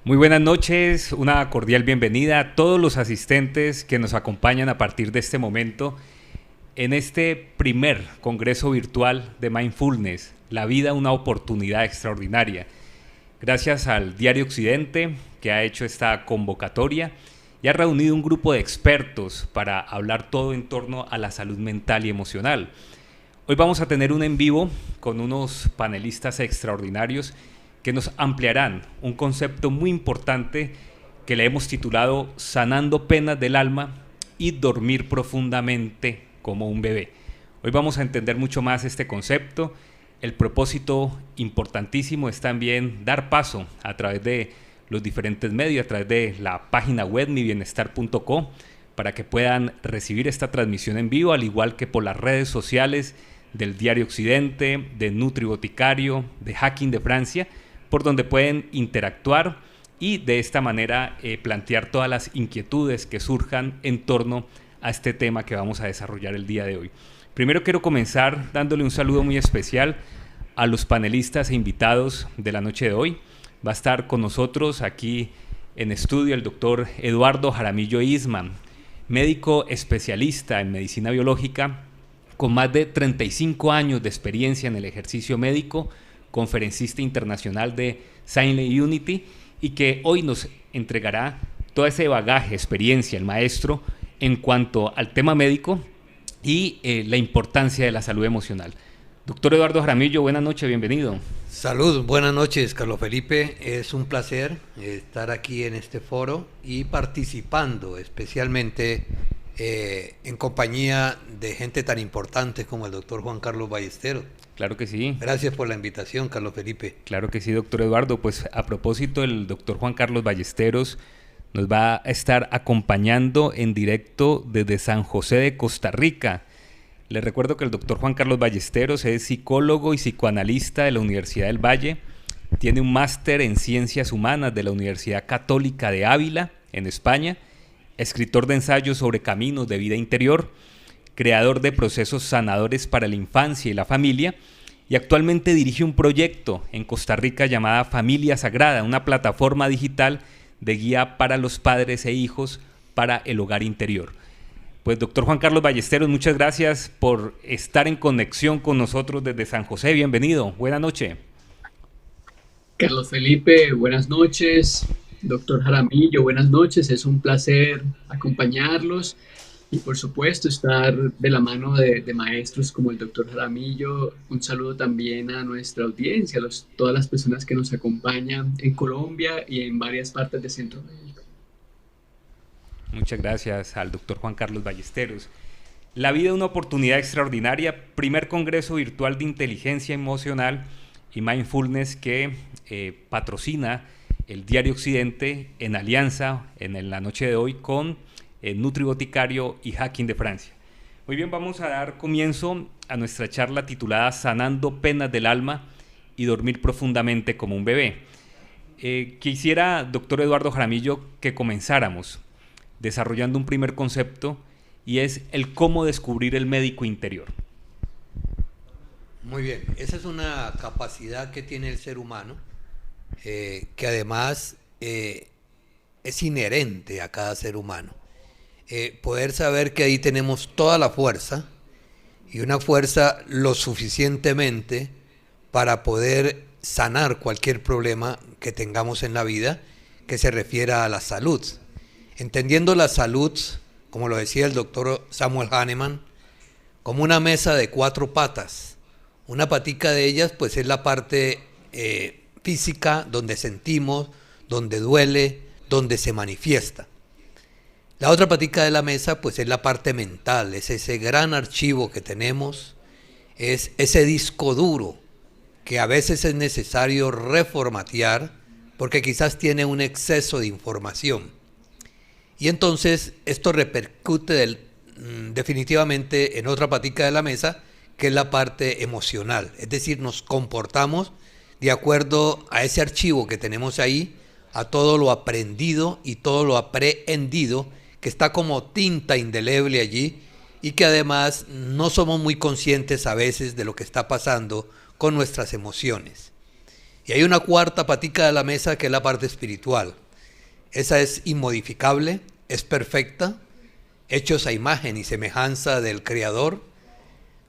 Muy buenas noches, una cordial bienvenida a todos los asistentes que nos acompañan a partir de este momento en este primer congreso virtual de Mindfulness, La vida una oportunidad extraordinaria. Gracias al Diario Occidente que ha hecho esta convocatoria y ha reunido un grupo de expertos para hablar todo en torno a la salud mental y emocional. Hoy vamos a tener un en vivo con unos panelistas extraordinarios que nos ampliarán un concepto muy importante que le hemos titulado Sanando penas del alma y dormir profundamente como un bebé. Hoy vamos a entender mucho más este concepto. El propósito importantísimo es también dar paso a través de los diferentes medios, a través de la página web mibienestar.co, para que puedan recibir esta transmisión en vivo, al igual que por las redes sociales del Diario Occidente, de Nutriboticario, de Hacking de Francia, por donde pueden interactuar y de esta manera plantear todas las inquietudes que surjan en torno a este tema que vamos a desarrollar el día de hoy. Primero quiero comenzar dándole un saludo muy especial a los panelistas e invitados de la noche de hoy. Va a estar con nosotros aquí en estudio el doctor Eduardo Jaramillo Isman, médico especialista en medicina biológica, con más de 35 años de experiencia en el ejercicio médico, conferencista internacional de Silent Unity, y que hoy nos entregará todo ese bagaje, experiencia, el maestro, en cuanto al tema médico y la importancia de la salud emocional. Doctor Eduardo Jaramillo, buenas noches, bienvenido. Salud, buenas noches, Carlos Felipe. Es un placer estar aquí en este foro y participando especialmente en compañía de gente tan importante como el doctor Juan Carlos Ballesteros. Claro que sí. Gracias por la invitación, Carlos Felipe. Claro que sí, doctor Eduardo. Pues a propósito, el doctor Juan Carlos Ballesteros nos va a estar acompañando en directo desde San José de Costa Rica. Les recuerdo que el doctor Juan Carlos Ballesteros es psicólogo y psicoanalista de la Universidad del Valle. Tiene un máster en Ciencias Humanas de la Universidad Católica de Ávila, en España. Escritor de ensayos sobre caminos de vida interior, creador de procesos sanadores para la infancia y la familia, y actualmente dirige un proyecto en Costa Rica llamada Familia Sagrada, una plataforma digital de guía para los padres e hijos para el hogar interior. Pues doctor Juan Carlos Ballesteros, muchas gracias por estar en conexión con nosotros desde San José. Bienvenido, buena noche. Carlos Felipe, buenas noches. Doctor Jaramillo, buenas noches. Es un placer acompañarlos y por supuesto estar de la mano de maestros como el doctor Jaramillo. Un saludo también a nuestra audiencia, todas las personas que nos acompañan en Colombia y en varias partes de Centroamérica. Muchas gracias al doctor Juan Carlos Ballesteros. La vida una oportunidad extraordinaria, primer congreso virtual de inteligencia emocional y mindfulness que patrocina el Diario Occidente en alianza en la noche de hoy con Nutriboticario y Hacking de Francia. Muy bien, vamos a dar comienzo a nuestra charla titulada Sanando penas del alma y dormir profundamente como un bebé. Quisiera, doctor Eduardo Jaramillo, que comenzáramos desarrollando un primer concepto y es el cómo descubrir el médico interior. Muy bien, esa es una capacidad que tiene el ser humano, que además es inherente a cada ser humano. Poder saber que ahí tenemos toda la fuerza y una fuerza lo suficientemente para poder sanar cualquier problema que tengamos en la vida que se refiera a la salud. Entendiendo la salud, como lo decía el doctor Samuel Hahnemann, como una mesa de 4 patas. Una patica de ellas pues es la parte física, donde sentimos, donde duele, donde se manifiesta. La otra patica de la mesa pues es la parte mental, es ese gran archivo que tenemos, es ese disco duro que a veces es necesario reformatear porque quizás tiene un exceso de información. Y entonces esto repercute definitivamente en otra patica de la mesa, que es la parte emocional. Es decir, nos comportamos de acuerdo a ese archivo que tenemos ahí, a todo lo aprendido y todo lo aprehendido, que está como tinta indeleble allí y que además no somos muy conscientes a veces de lo que está pasando con nuestras emociones. Y hay una cuarta patica de la mesa que es la parte espiritual. Esa es inmodificable, es perfecta, hechos a imagen y semejanza del Creador.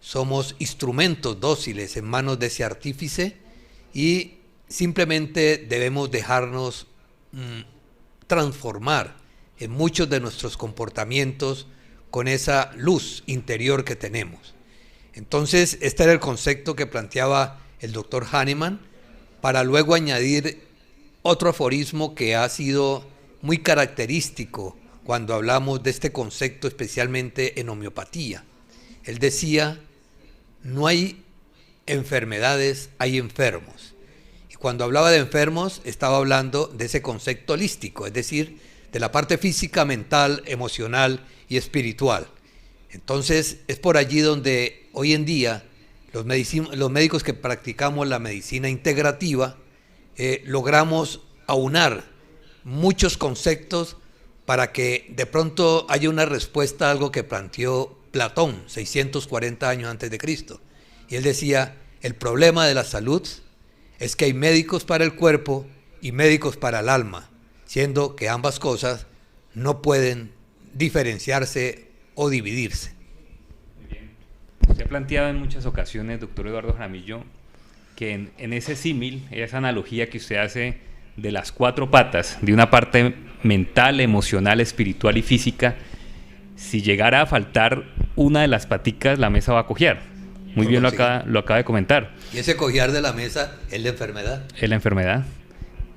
Somos instrumentos dóciles en manos de ese artífice y simplemente debemos dejarnos transformar en muchos de nuestros comportamientos con esa luz interior que tenemos. Entonces, este era el concepto que planteaba el doctor Hahnemann, para luego añadir otro aforismo que ha sido muy característico cuando hablamos de este concepto, especialmente en homeopatía. Él decía, no hay enfermedades, hay enfermos. Y cuando hablaba de enfermos, estaba hablando de ese concepto holístico, es decir, de la parte física, mental, emocional y espiritual. Entonces, es por allí donde hoy en día los médicos que practicamos la medicina integrativa logramos aunar muchos conceptos para que de pronto haya una respuesta a algo que planteó Platón 640 años antes de Cristo. Y él decía, el problema de la salud es que hay médicos para el cuerpo y médicos para el alma, siendo que ambas cosas no pueden diferenciarse o dividirse. Se ha planteado en muchas ocasiones, doctor Eduardo Jaramillo, que en ese símil, esa analogía que usted hace de las cuatro patas, de una parte mental, emocional, espiritual y física, si llegara a faltar una de las paticas, la mesa va a cojear. Muy bien, lo acaba de comentar. Y ese cojear de la mesa es la enfermedad. Es la enfermedad.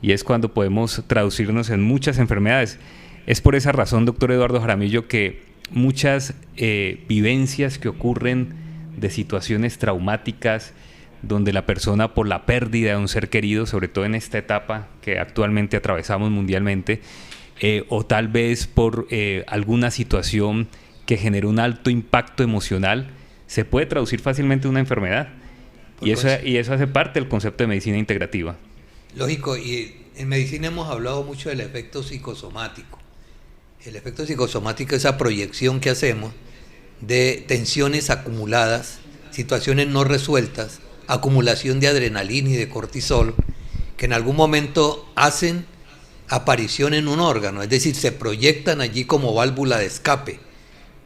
Y es cuando podemos traducirnos en muchas enfermedades. Es por esa razón, doctor Eduardo Jaramillo, que muchas vivencias que ocurren de situaciones traumáticas, donde la persona por la pérdida de un ser querido, sobre todo en esta etapa que actualmente atravesamos mundialmente, o tal vez por alguna situación que genere un alto impacto emocional, se puede traducir fácilmente en una enfermedad. Y eso hace parte del concepto de medicina integrativa. Lógico, y en medicina hemos hablado mucho del efecto psicosomático. El efecto psicosomático es esa proyección que hacemos de tensiones acumuladas, situaciones no resueltas, acumulación de adrenalina y de cortisol, que en algún momento hacen aparición en un órgano, es decir, se proyectan allí como válvula de escape.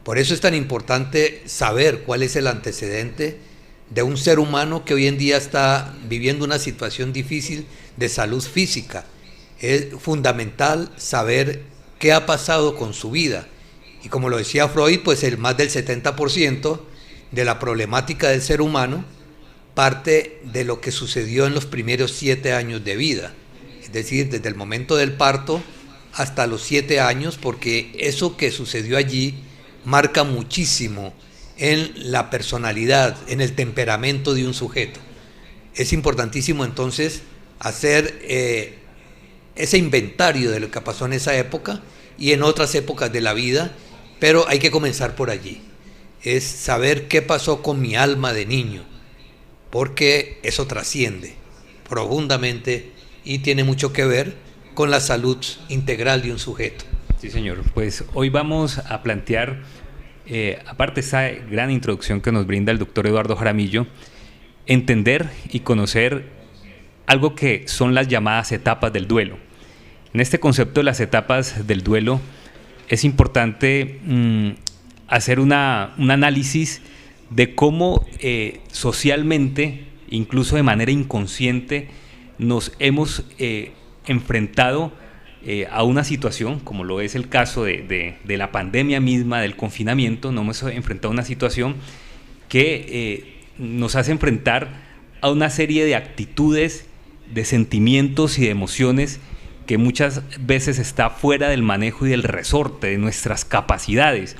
Por eso es tan importante saber cuál es el antecedente de un ser humano que hoy en día está viviendo una situación difícil de salud física. Es fundamental saber qué ha pasado con su vida. Y como lo decía Freud, pues más del 70% de la problemática del ser humano parte de lo que sucedió en los primeros 7 años de vida. Es decir, desde el momento del parto hasta los 7 años, porque eso que sucedió allí marca muchísimo en la personalidad, en el temperamento de un sujeto. Es importantísimo entonces hacer ese inventario de lo que pasó en esa época y en otras épocas de la vida, pero hay que comenzar por allí. Es saber qué pasó con mi alma de niño, porque eso trasciende profundamente y tiene mucho que ver con la salud integral de un sujeto. Sí, señor. Pues hoy vamos a plantear, aparte de esa gran introducción que nos brinda el doctor Eduardo Jaramillo, entender y conocer algo que son las llamadas etapas del duelo. En este concepto de las etapas del duelo es importante hacer un análisis de cómo socialmente, incluso de manera inconsciente, nos hemos enfrentado a una situación, como lo es el caso de la pandemia misma, del confinamiento. Nos hemos enfrentado a una situación que nos hace enfrentar a una serie de actitudes, de sentimientos y de emociones que muchas veces está fuera del manejo y del resorte de nuestras capacidades.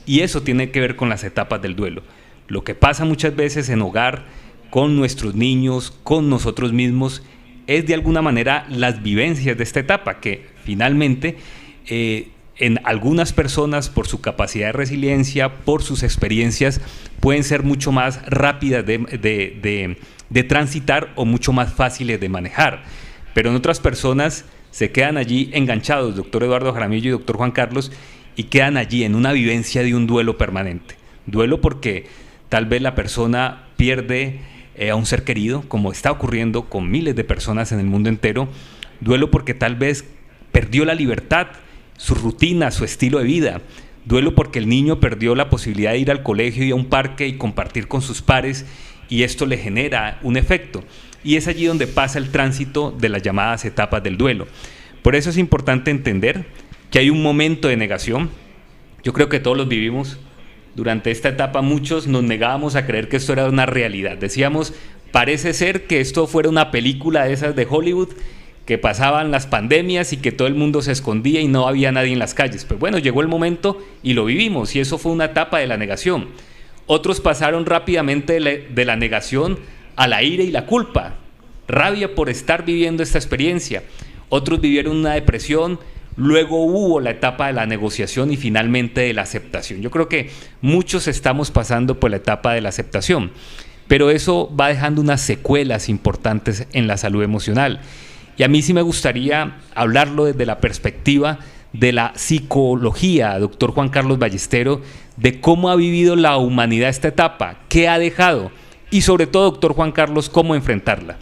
Y eso tiene que ver con las etapas del duelo. Lo que pasa muchas veces en hogar, con nuestros niños, con nosotros mismos, es de alguna manera las vivencias de esta etapa, que finalmente en algunas personas, por su capacidad de resiliencia, por sus experiencias, pueden ser mucho más rápidas de transitar o mucho más fáciles de manejar. Pero en otras personas se quedan allí enganchados, doctor Eduardo Jaramillo y doctor Juan Carlos, y quedan allí en una vivencia de un duelo permanente. Duelo porque tal vez la persona pierde a un ser querido, como está ocurriendo con miles de personas en el mundo entero. Duelo porque tal vez perdió la libertad, su rutina, su estilo de vida. Duelo porque el niño perdió la posibilidad de ir al colegio y a un parque y compartir con sus pares, y esto le genera un efecto. Y es allí donde pasa el tránsito de las llamadas etapas del duelo. Por eso es importante entender que hay un momento de negación. Yo creo que todos los vivimos. Durante esta etapa muchos nos negábamos a creer que esto era una realidad. Decíamos, parece ser que esto fuera una película de esas de Hollywood, que pasaban las pandemias y que todo el mundo se escondía y no había nadie en las calles. Pues bueno, llegó el momento y lo vivimos, y eso fue una etapa de la negación. Otros pasaron rápidamente de la negación a la ira y la culpa, rabia por estar viviendo esta experiencia. Otros vivieron una depresión, luego hubo la etapa de la negociación y finalmente de la aceptación. Yo creo que muchos estamos pasando por la etapa de la aceptación, pero eso va dejando unas secuelas importantes en la salud emocional. Y a mí sí me gustaría hablarlo desde la perspectiva de la psicología, doctor Juan Carlos Ballestero, de cómo ha vivido la humanidad esta etapa, qué ha dejado y sobre todo, doctor Juan Carlos, cómo enfrentarla.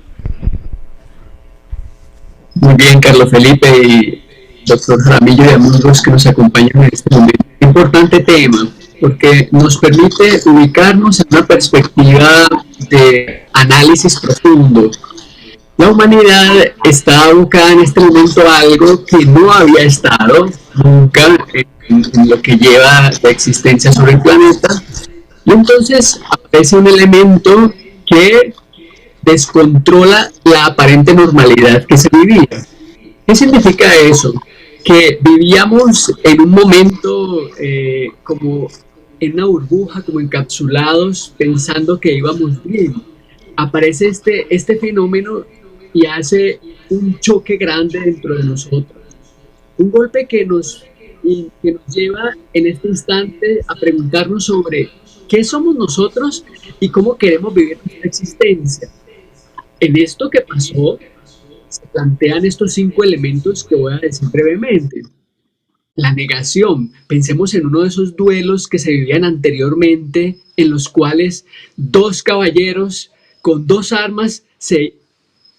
Muy bien, Carlos Felipe y doctor Jaramillo y amigos que nos acompañan en este momento. Importante tema, porque nos permite ubicarnos en una perspectiva de análisis profundo. La humanidad está abocada en este momento a algo que no había estado nunca en lo que lleva la existencia sobre el planeta. Y entonces aparece un elemento que descontrola la aparente normalidad que se vivía. ¿Qué significa eso? Que vivíamos en un momento como en una burbuja, como encapsulados, pensando que íbamos bien. Aparece este fenómeno y hace un choque grande dentro de nosotros. Un golpe que nos lleva en este instante a preguntarnos sobre qué somos nosotros y cómo queremos vivir nuestra existencia. En esto que pasó, se plantean estos 5 elementos que voy a decir brevemente. La negación. Pensemos en uno de esos duelos que se vivían anteriormente, en los cuales 2 caballeros con 2 armas se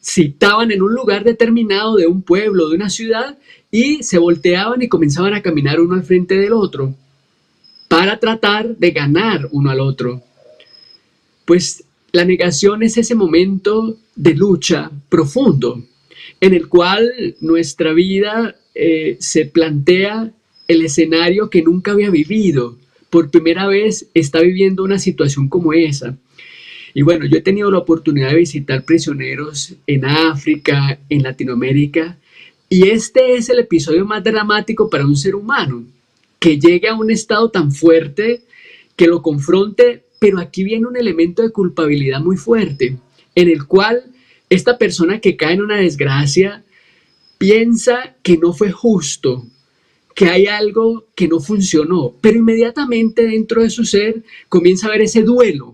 citaban en un lugar determinado de un pueblo, de una ciudad, y se volteaban y comenzaban a caminar uno al frente del otro para tratar de ganar uno al otro. Pues la negación es ese momento de lucha profundo en el cual nuestra vida se plantea el escenario que nunca había vivido. Por primera vez está viviendo una situación como esa. Y bueno, yo he tenido la oportunidad de visitar prisioneros en África, en Latinoamérica, y este es el episodio más dramático para un ser humano, que llegue a un estado tan fuerte que lo confronte, pero aquí viene un elemento de culpabilidad muy fuerte, en el cual esta persona que cae en una desgracia piensa que no fue justo, que hay algo que no funcionó, pero inmediatamente dentro de su ser comienza a ver ese duelo,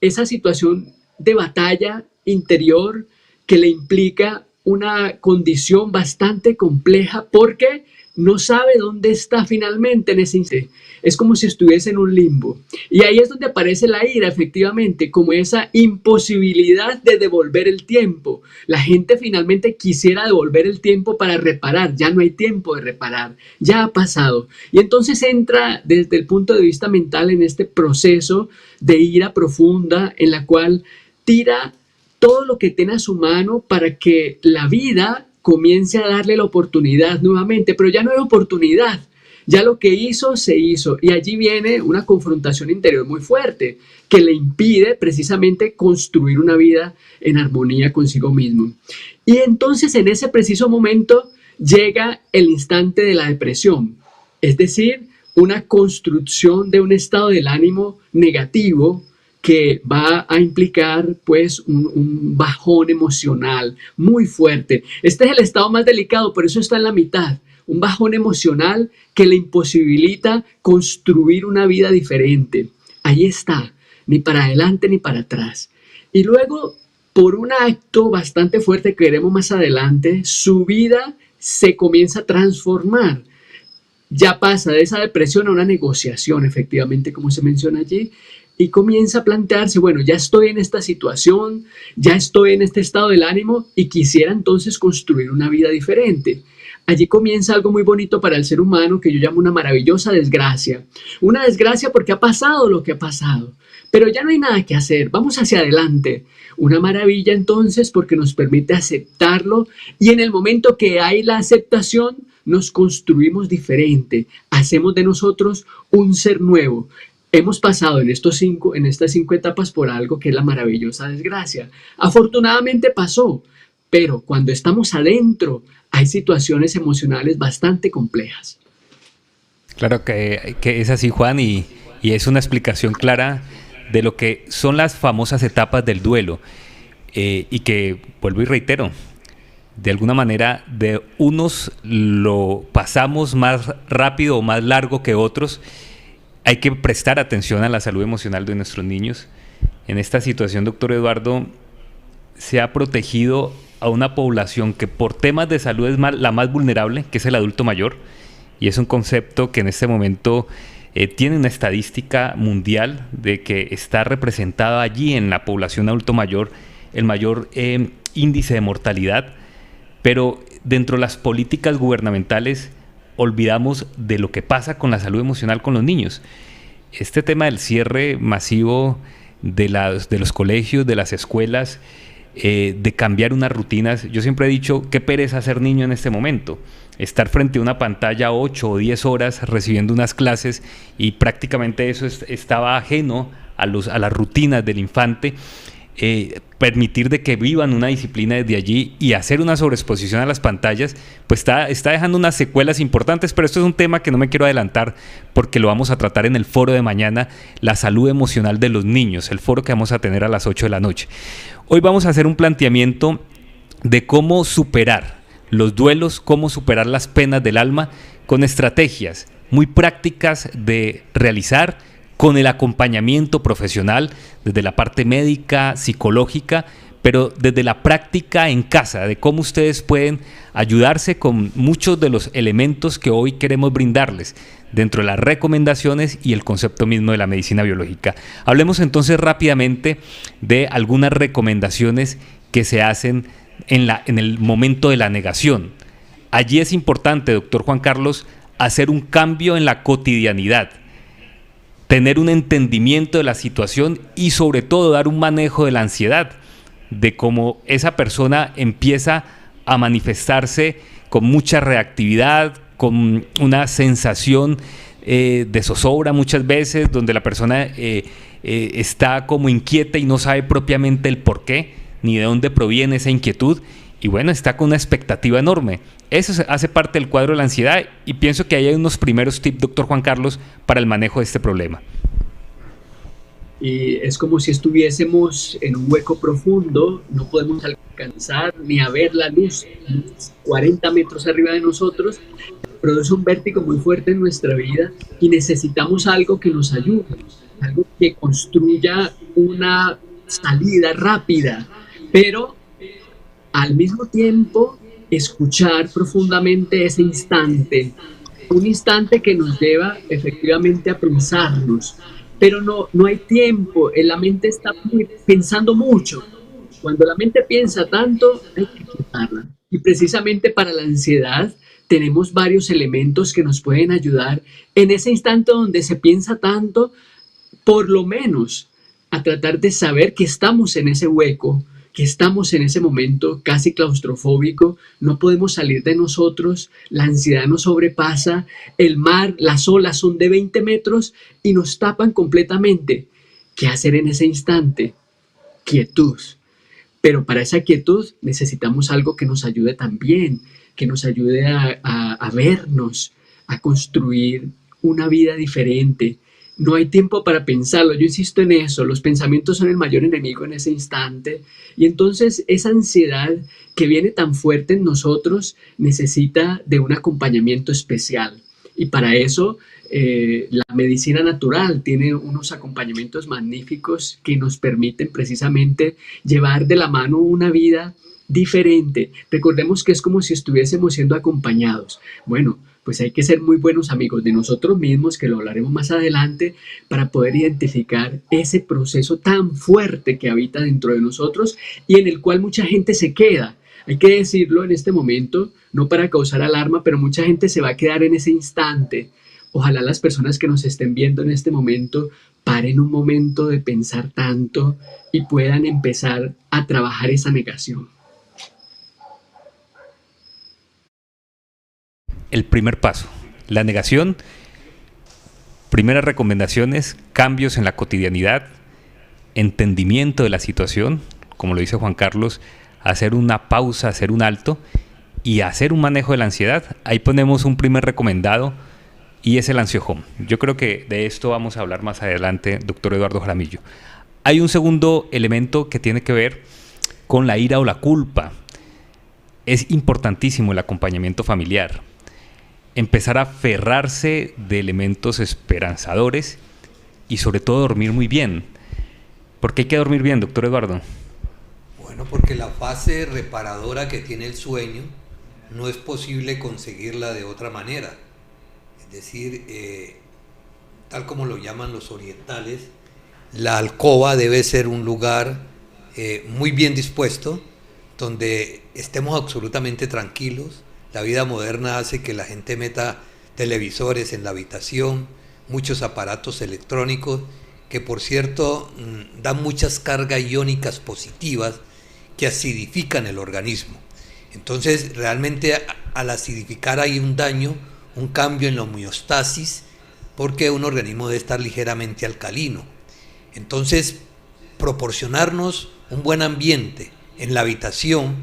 esa situación de batalla interior que le implica una condición bastante compleja porque no sabe dónde está finalmente en ese instante. Es como si estuviese en un limbo. Y ahí es donde aparece la ira, efectivamente, como esa imposibilidad de devolver el tiempo. La gente finalmente quisiera devolver el tiempo para reparar. Ya no hay tiempo de reparar. Ya ha pasado. Y entonces entra desde el punto de vista mental en este proceso de ira profunda en la cual tira todo lo que tiene a su mano para que la vida comience a darle la oportunidad nuevamente, pero ya no hay oportunidad, ya lo que hizo, se hizo, y allí viene una confrontación interior muy fuerte que le impide precisamente construir una vida en armonía consigo mismo. Y entonces en ese preciso momento llega el instante de la depresión, es decir, una construcción de un estado del ánimo negativo que va a implicar pues un bajón emocional muy fuerte. Este es el estado más delicado, por eso está en la mitad. Un bajón emocional que le imposibilita construir una vida diferente. Ahí está, ni para adelante ni para atrás. Y luego, por un acto bastante fuerte que veremos más adelante, su vida se comienza a transformar. Ya pasa de esa depresión a una negociación, efectivamente, como se menciona allí, y comienza a plantearse, bueno, ya estoy en esta situación, ya estoy en este estado del ánimo y quisiera entonces construir una vida diferente. Allí comienza algo muy bonito para el ser humano que yo llamo una maravillosa desgracia. Una desgracia porque ha pasado lo que ha pasado, pero ya no hay nada que hacer, vamos hacia adelante. Una maravilla entonces porque nos permite aceptarlo y en el momento que hay la aceptación nos construimos diferente, hacemos de nosotros un ser nuevo. Hemos pasado en estas cinco etapas por algo que es la maravillosa desgracia. Afortunadamente pasó, pero cuando estamos adentro hay situaciones emocionales bastante complejas. Claro que es así, Juan, y es una explicación clara de lo que son las famosas etapas del duelo, y que, vuelvo y reitero, de alguna manera de unos lo pasamos más rápido o más largo que otros. Hay que prestar atención a la salud emocional de nuestros niños. En esta situación, doctor Eduardo, se ha protegido a una población que por temas de salud es la más vulnerable, que es el adulto mayor, y es un concepto que en este momento tiene una estadística mundial de que está representado allí en la población adulto mayor el mayor índice de mortalidad, pero dentro de las políticas gubernamentales olvidamos de lo que pasa con la salud emocional con los niños. Este tema del cierre masivo de los colegios, de las escuelas, de cambiar unas rutinas. Yo siempre he dicho, qué pereza ser niño en este momento. Estar frente a una pantalla 8 o 10 horas recibiendo unas clases y prácticamente eso estaba ajeno a las rutinas del infante. Permitir de que vivan una disciplina desde allí y hacer una sobreexposición a las pantallas, pues está dejando unas secuelas importantes, pero esto es un tema que no me quiero adelantar porque lo vamos a tratar en el foro de mañana, la salud emocional de los niños, el foro que vamos a tener a las 8 de la noche. Hoy vamos a hacer un planteamiento de cómo superar los duelos, cómo superar las penas del alma con estrategias muy prácticas de realizar, con el acompañamiento profesional, desde la parte médica, psicológica, pero desde la práctica en casa, de cómo ustedes pueden ayudarse con muchos de los elementos que hoy queremos brindarles dentro de las recomendaciones y el concepto mismo de la medicina biológica. Hablemos entonces rápidamente de algunas recomendaciones que se hacen en el momento de la negación. Allí es importante, doctor Juan Carlos, hacer un cambio en la cotidianidad, tener un entendimiento de la situación y sobre todo dar un manejo de la ansiedad, de cómo esa persona empieza a manifestarse con mucha reactividad, con una sensación de zozobra muchas veces, donde la persona está como inquieta y no sabe propiamente el por qué, ni de dónde proviene esa inquietud, y bueno, está con una expectativa enorme. Eso hace parte del cuadro de la ansiedad y pienso que ahí hay unos primeros tips, doctor Juan Carlos, para el manejo de este problema. Y es como si estuviésemos en un hueco profundo, no podemos alcanzar ni a ver la luz 40 metros arriba de nosotros, produce un vértigo muy fuerte en nuestra vida y necesitamos algo que nos ayude, algo que construya una salida rápida, pero al mismo tiempo escuchar profundamente ese instante, un instante que nos lleva efectivamente a pensarnos, pero no hay tiempo, la mente está pensando mucho. Cuando la mente piensa tanto, hay que quitarla. Y precisamente para la ansiedad tenemos varios elementos que nos pueden ayudar en ese instante donde se piensa tanto, por lo menos a tratar de saber que estamos en ese hueco, que estamos en ese momento casi claustrofóbico, no podemos salir de nosotros, la ansiedad nos sobrepasa, el mar, las olas son de 20 metros y nos tapan completamente. ¿Qué hacer en ese instante? Quietud. Pero para esa quietud necesitamos algo que nos ayude también, que nos ayude a vernos, a construir una vida diferente. No hay tiempo para pensarlo, yo insisto en eso, los pensamientos son el mayor enemigo en ese instante y entonces esa ansiedad que viene tan fuerte en nosotros necesita de un acompañamiento especial y para eso la medicina natural tiene unos acompañamientos magníficos que nos permiten precisamente llevar de la mano una vida diferente. Recordemos que es como si estuviésemos siendo acompañados. Bueno, pues hay que ser muy buenos amigos de nosotros mismos, que lo hablaremos más adelante, para poder identificar ese proceso tan fuerte que habita dentro de nosotros y en el cual mucha gente se queda. Hay que decirlo en este momento, no para causar alarma, pero mucha gente se va a quedar en ese instante. Ojalá las personas que nos estén viendo en este momento paren un momento de pensar tanto y puedan empezar a trabajar esa negación. El primer paso, la negación. Primeras recomendaciones, cambios en la cotidianidad, entendimiento de la situación, como lo dice Juan Carlos, hacer una pausa, hacer un alto y hacer un manejo de la ansiedad. Ahí ponemos un primer recomendado y es el ansiojón. Yo creo que de esto vamos a hablar más adelante, doctor Eduardo Jaramillo. Hay un segundo elemento que tiene que ver con la ira o la culpa. Es importantísimo el acompañamiento familiar. Empezar a aferrarse de elementos esperanzadores y sobre todo dormir muy bien. ¿Por qué hay que dormir bien, doctor Eduardo? Bueno, porque la fase reparadora que tiene el sueño no es posible conseguirla de otra manera. Es decir, tal como lo llaman los orientales, la alcoba debe ser un lugar muy bien dispuesto, donde estemos absolutamente tranquilos. La vida moderna hace que la gente meta televisores en la habitación, muchos aparatos electrónicos, que por cierto dan muchas cargas iónicas positivas que acidifican el organismo. Entonces realmente al acidificar hay un daño, un cambio en la homeostasis, porque un organismo debe estar ligeramente alcalino. Entonces proporcionarnos un buen ambiente en la habitación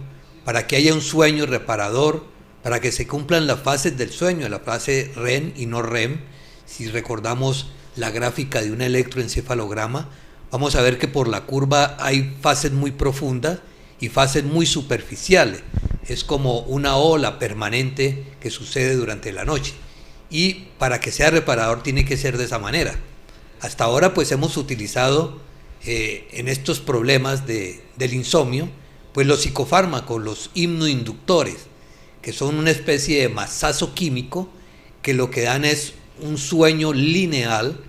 para que haya un sueño reparador, para que se cumplan las fases del sueño, la fase REM y no REM. Si recordamos la gráfica de un electroencefalograma, vamos a ver que por la curva hay fases muy profundas y fases muy superficiales. Es como una ola permanente que sucede durante la noche. Y para que sea reparador tiene que ser de esa manera. Hasta ahora pues hemos utilizado en estos problemas del insomnio, pues los psicofármacos, los hipnoinductores, que son una especie de masazo químico que lo que dan es un sueño lineal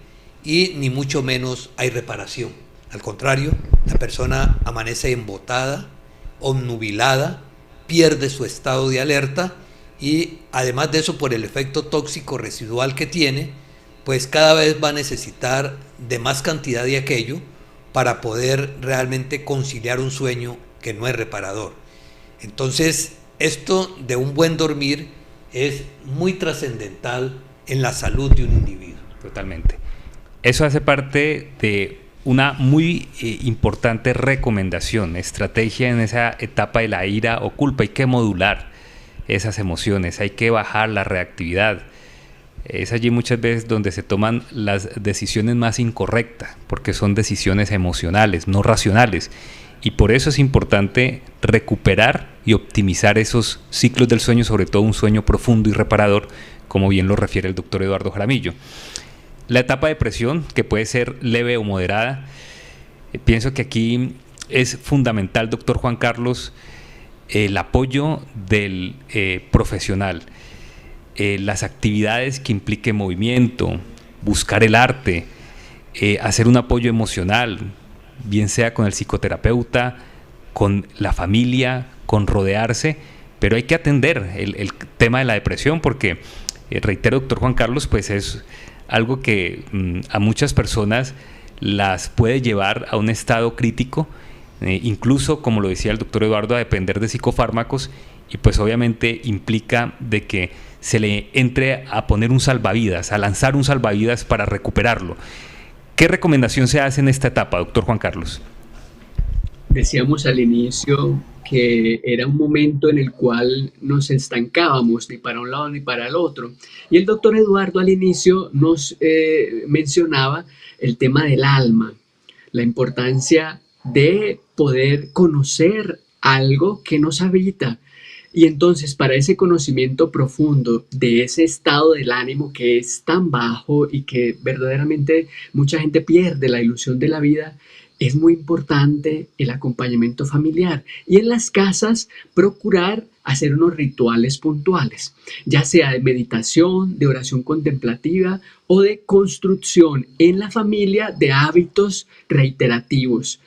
y ni mucho menos hay reparación. Al contrario, la persona amanece embotada, obnubilada, pierde su estado de alerta y además de eso, por el efecto tóxico residual que tiene, pues cada vez va a necesitar de más cantidad de aquello para poder realmente conciliar un sueño que no es reparador. Entonces, esto de un buen dormir es muy trascendental en la salud de un individuo. Totalmente. Eso hace parte de una muy importante recomendación, estrategia en esa etapa de la ira o culpa. Hay que modular esas emociones, hay que bajar la reactividad. Es allí muchas veces donde se toman las decisiones más incorrectas, porque son decisiones emocionales, no racionales. Y por eso es importante recuperar y optimizar esos ciclos del sueño, sobre todo un sueño profundo y reparador, como bien lo refiere el doctor Eduardo Jaramillo. La etapa de depresión, que puede ser leve o moderada, pienso que aquí es fundamental, doctor Juan Carlos, el apoyo del profesional, las actividades que impliquen movimiento, buscar el arte, hacer un apoyo emocional, bien sea con el psicoterapeuta, con la familia, con rodearse, pero hay que atender el tema de la depresión porque, reitero, doctor Juan Carlos, pues es algo que a muchas personas las puede llevar a un estado crítico, incluso, como lo decía el doctor Eduardo, a depender de psicofármacos y pues obviamente implica de que se le entre a poner un salvavidas, a lanzar un salvavidas para recuperarlo. ¿Qué recomendación se hace en esta etapa, doctor Juan Carlos? Decíamos al inicio que era un momento en el cual nos estancábamos ni para un lado ni para el otro. Y el doctor Eduardo al inicio nos mencionaba el tema del alma, la importancia de poder conocer algo que nos habita. Y entonces para ese conocimiento profundo de ese estado del ánimo que es tan bajo y que verdaderamente mucha gente pierde la ilusión de la vida, es muy importante el acompañamiento familiar y en las casas procurar hacer unos rituales puntuales, ya sea de meditación, de oración contemplativa o de construcción en la familia de hábitos reiterativos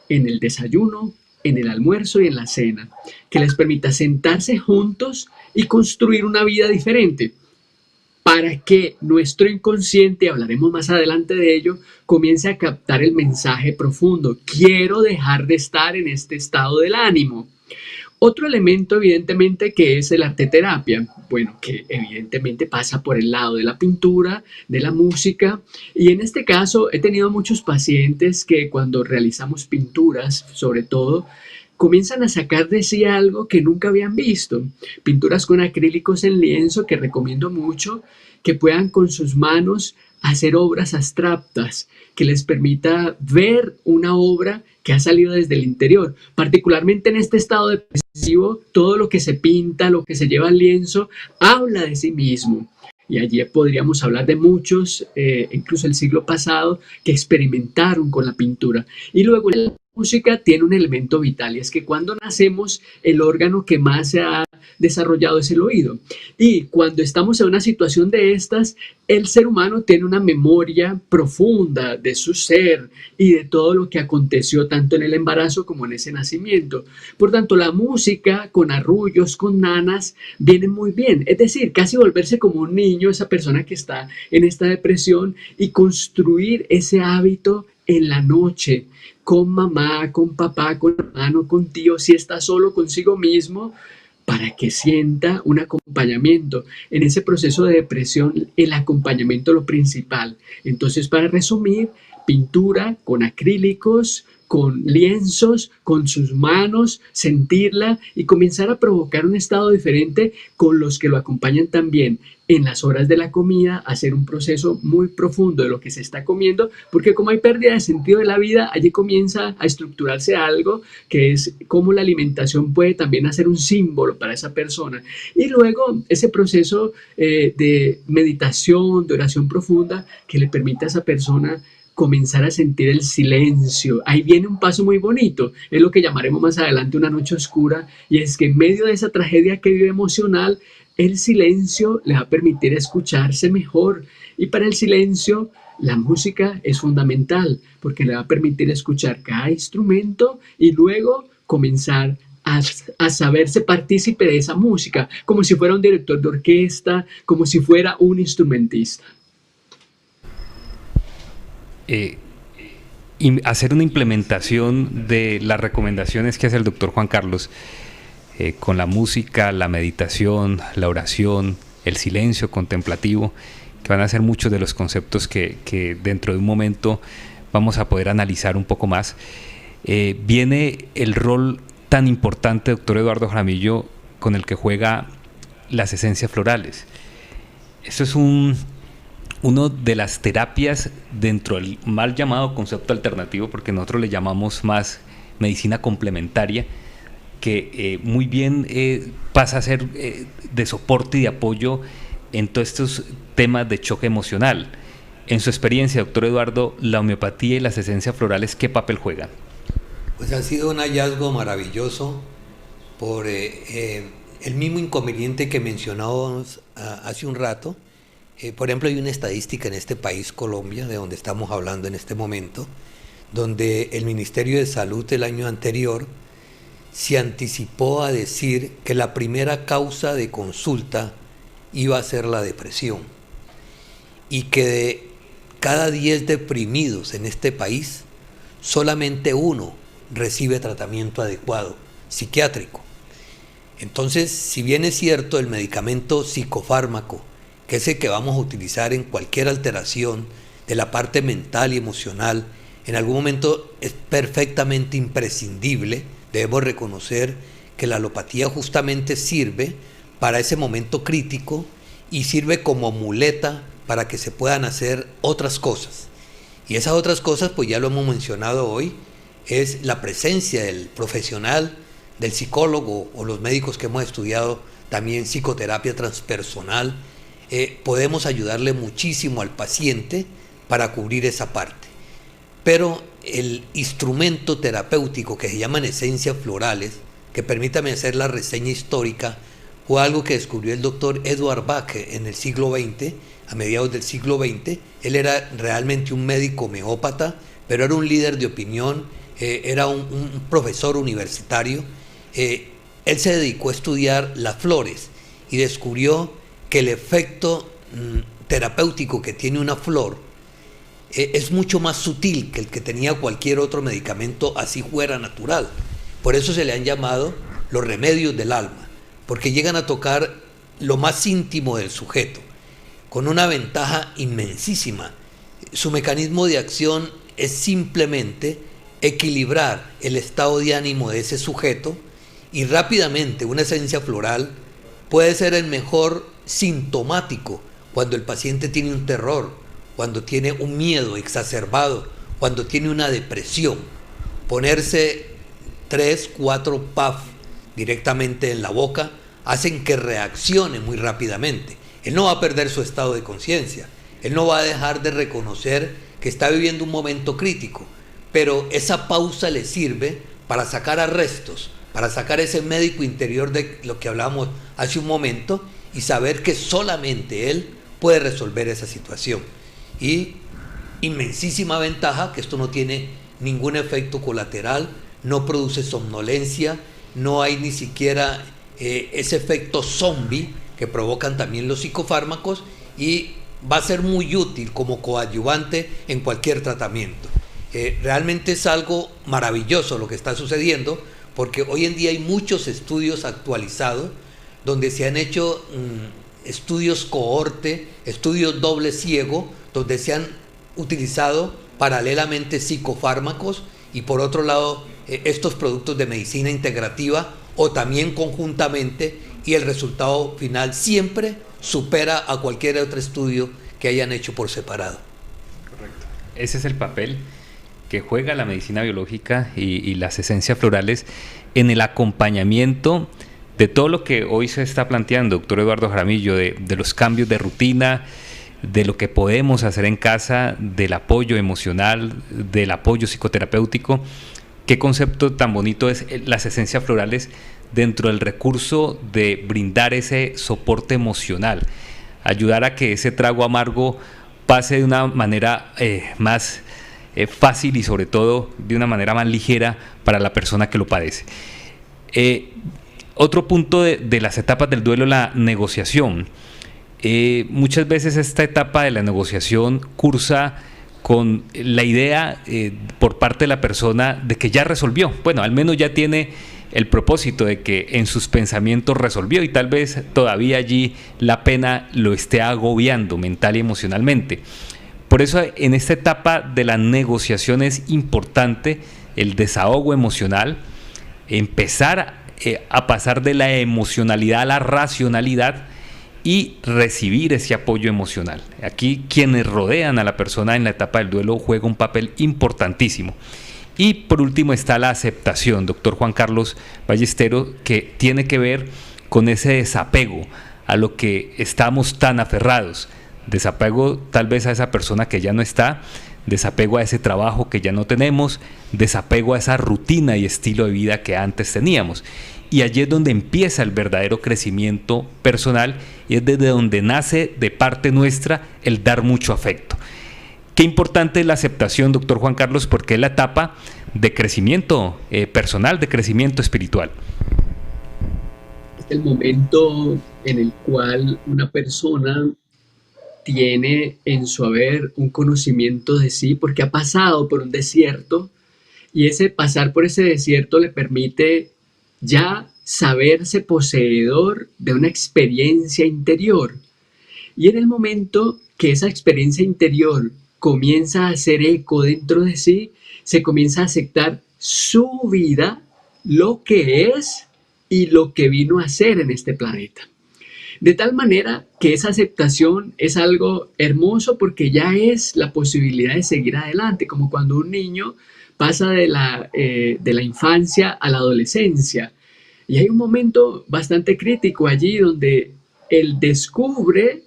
en el desayuno, en el almuerzo y en la cena, que les permita sentarse juntos y construir una vida diferente para que nuestro inconsciente, hablaremos más adelante de ello, comience a captar el mensaje profundo. Quiero dejar de estar en este estado del ánimo. Otro elemento, evidentemente, que es el arteterapia, bueno, que evidentemente pasa por el lado de la pintura, de la música, y en este caso he tenido muchos pacientes que cuando realizamos pinturas, sobre todo, comienzan a sacar de sí algo que nunca habían visto. Pinturas con acrílicos en lienzo que recomiendo mucho, que puedan con sus manos hacer obras abstractas, que les permita ver una obra que ha salido desde el interior. Particularmente en este estado depresivo, todo lo que se pinta, lo que se lleva al lienzo, habla de sí mismo. Y allí podríamos hablar de muchos, incluso el siglo pasado, que experimentaron con la pintura. Y luego la música tiene un elemento vital y es que cuando nacemos el órgano que más se ha desarrollado es el oído. Y cuando estamos en una situación de estas, el ser humano tiene una memoria profunda de su ser y de todo lo que aconteció tanto en el embarazo como en ese nacimiento. Por tanto, la música con arrullos, con nanas, viene muy bien. Es decir, casi volverse como un niño, esa persona que está en esta depresión y construir ese hábito en la noche, con mamá, con papá, con hermano, con tío, si está solo consigo mismo, para que sienta un acompañamiento. En ese proceso de depresión, el acompañamiento es lo principal. Entonces, para resumir, pintura con acrílicos, con lienzos, con sus manos, sentirla y comenzar a provocar un estado diferente con los que lo acompañan también en las horas de la comida, hacer un proceso muy profundo de lo que se está comiendo, porque como hay pérdida de sentido de la vida, allí comienza a estructurarse algo que es cómo la alimentación puede también hacer un símbolo para esa persona. Y luego ese proceso de meditación, de oración profunda, que le permite a esa persona comenzar a sentir el silencio. Ahí viene un paso muy bonito, es lo que llamaremos más adelante una noche oscura, y es que en medio de esa tragedia que vive emocional, el silencio le va a permitir escucharse mejor, y para el silencio la música es fundamental, porque le va a permitir escuchar cada instrumento y luego comenzar a saberse partícipe de esa música, como si fuera un director de orquesta, como si fuera un instrumentista. Hacer una implementación de las recomendaciones que hace el doctor Juan Carlos con la música, la meditación, la oración, el silencio contemplativo, que van a ser muchos de los conceptos que dentro de un momento vamos a poder analizar un poco más. Viene el rol tan importante, doctor Eduardo Jaramillo, con el que juega las esencias florales. Esto es uno de las terapias dentro del mal llamado concepto alternativo, porque nosotros le llamamos más medicina complementaria, que muy bien pasa a ser de soporte y de apoyo en todos estos temas de choque emocional. En su experiencia, doctor Eduardo, la homeopatía y las esencias florales, ¿qué papel juegan? Pues ha sido un hallazgo maravilloso por el mismo inconveniente que mencionábamos hace un rato. Por ejemplo, hay una estadística en este país, Colombia, de donde estamos hablando en este momento, donde el Ministerio de Salud el año anterior se anticipó a decir que la primera causa de consulta iba a ser la depresión y que de cada 10 deprimidos en este país, solamente uno recibe tratamiento adecuado, psiquiátrico. Entonces, si bien es cierto, el medicamento psicofármaco, que es el que vamos a utilizar en cualquier alteración de la parte mental y emocional, en algún momento es perfectamente imprescindible. Debemos reconocer que la alopatía justamente sirve para ese momento crítico y sirve como muleta para que se puedan hacer otras cosas. Y esas otras cosas, pues ya lo hemos mencionado hoy, es la presencia del profesional, del psicólogo o los médicos que hemos estudiado también psicoterapia transpersonal. Podemos ayudarle muchísimo al paciente para cubrir esa parte. pero el instrumento terapéutico que se llaman esencias florales, que permítame hacer la reseña histórica, fue algo que descubrió el doctor Edward Bach en el siglo XX, a mediados del siglo XX. Él era realmente un médico homeópata, pero era un líder de opinión, era un profesor universitario. Él se dedicó a estudiar las flores y descubrió que el efecto terapéutico que tiene una flor es mucho más sutil que el que tenía cualquier otro medicamento, así fuera natural. Por eso se le han llamado los remedios del alma, porque llegan a tocar lo más íntimo del sujeto, con una ventaja inmensísima. Su mecanismo de acción es simplemente equilibrar el estado de ánimo de ese sujeto, y rápidamente una esencia floral puede ser el mejor sintomático cuando el paciente tiene un terror, cuando tiene un miedo exacerbado, cuando tiene una depresión. Ponerse 3, 4 puff directamente en la boca hacen que reaccione muy rápidamente. Él no va a perder su estado de conciencia, él no va a dejar de reconocer que está viviendo un momento crítico, pero esa pausa le sirve para sacar arrestos, para sacar ese médico interior de lo que hablábamos hace un momento y saber que solamente él puede resolver esa situación. Y inmensísima ventaja que esto no tiene ningún efecto colateral, no produce somnolencia, no hay ni siquiera ese efecto zombie que provocan también los psicofármacos, y va a ser muy útil como coadyuvante en cualquier tratamiento. Realmente es algo maravilloso lo que está sucediendo, porque hoy en día hay muchos estudios actualizados donde se han hecho estudios cohorte, estudios doble ciego, donde se han utilizado paralelamente psicofármacos y por otro lado estos productos de medicina integrativa o también conjuntamente, y el resultado final siempre supera a cualquier otro estudio que hayan hecho por separado. Correcto. Ese es el papel que juega la medicina biológica y las esencias florales en el acompañamiento de todo lo que hoy se está planteando, doctor Eduardo Jaramillo, de los cambios de rutina, de lo que podemos hacer en casa, del apoyo emocional, del apoyo psicoterapéutico. Qué concepto tan bonito es las esencias florales dentro del recurso de brindar ese soporte emocional, ayudar a que ese trago amargo pase de una manera más fácil y sobre todo de una manera más ligera para la persona que lo padece. Otro punto de las etapas del duelo, la negociación. Muchas veces esta etapa de la negociación cursa con la idea por parte de la persona de que ya resolvió. Bueno, al menos ya tiene el propósito de que en sus pensamientos resolvió, y tal vez todavía allí la pena lo esté agobiando mental y emocionalmente. Por eso en esta etapa de la negociación es importante el desahogo emocional, empezar a pasar de la emocionalidad a la racionalidad y recibir ese apoyo emocional. Aquí quienes rodean a la persona en la etapa del duelo juegan un papel importantísimo. Y por último está la aceptación, doctor Juan Carlos Ballestero, que tiene que ver con ese desapego a lo que estamos tan aferrados, desapego tal vez a esa persona que ya no está, desapego a ese trabajo que ya no tenemos, desapego a esa rutina y estilo de vida que antes teníamos. Y allí es donde empieza el verdadero crecimiento personal, y es desde donde nace de parte nuestra el dar mucho afecto. Qué importante es la aceptación, doctor Juan Carlos, porque es la etapa de crecimiento personal, de crecimiento espiritual. Es el momento en el cual una persona tiene en su haber un conocimiento de sí, porque ha pasado por un desierto, y ese pasar por ese desierto le permite ya saberse poseedor de una experiencia interior. Y en el momento que esa experiencia interior comienza a hacer eco dentro de sí, se comienza a aceptar su vida, lo que es y lo que vino a hacer en este planeta. De tal manera que esa aceptación es algo hermoso, porque ya es la posibilidad de seguir adelante, como cuando un niño pasa de la infancia a la adolescencia. Y hay un momento bastante crítico allí donde él descubre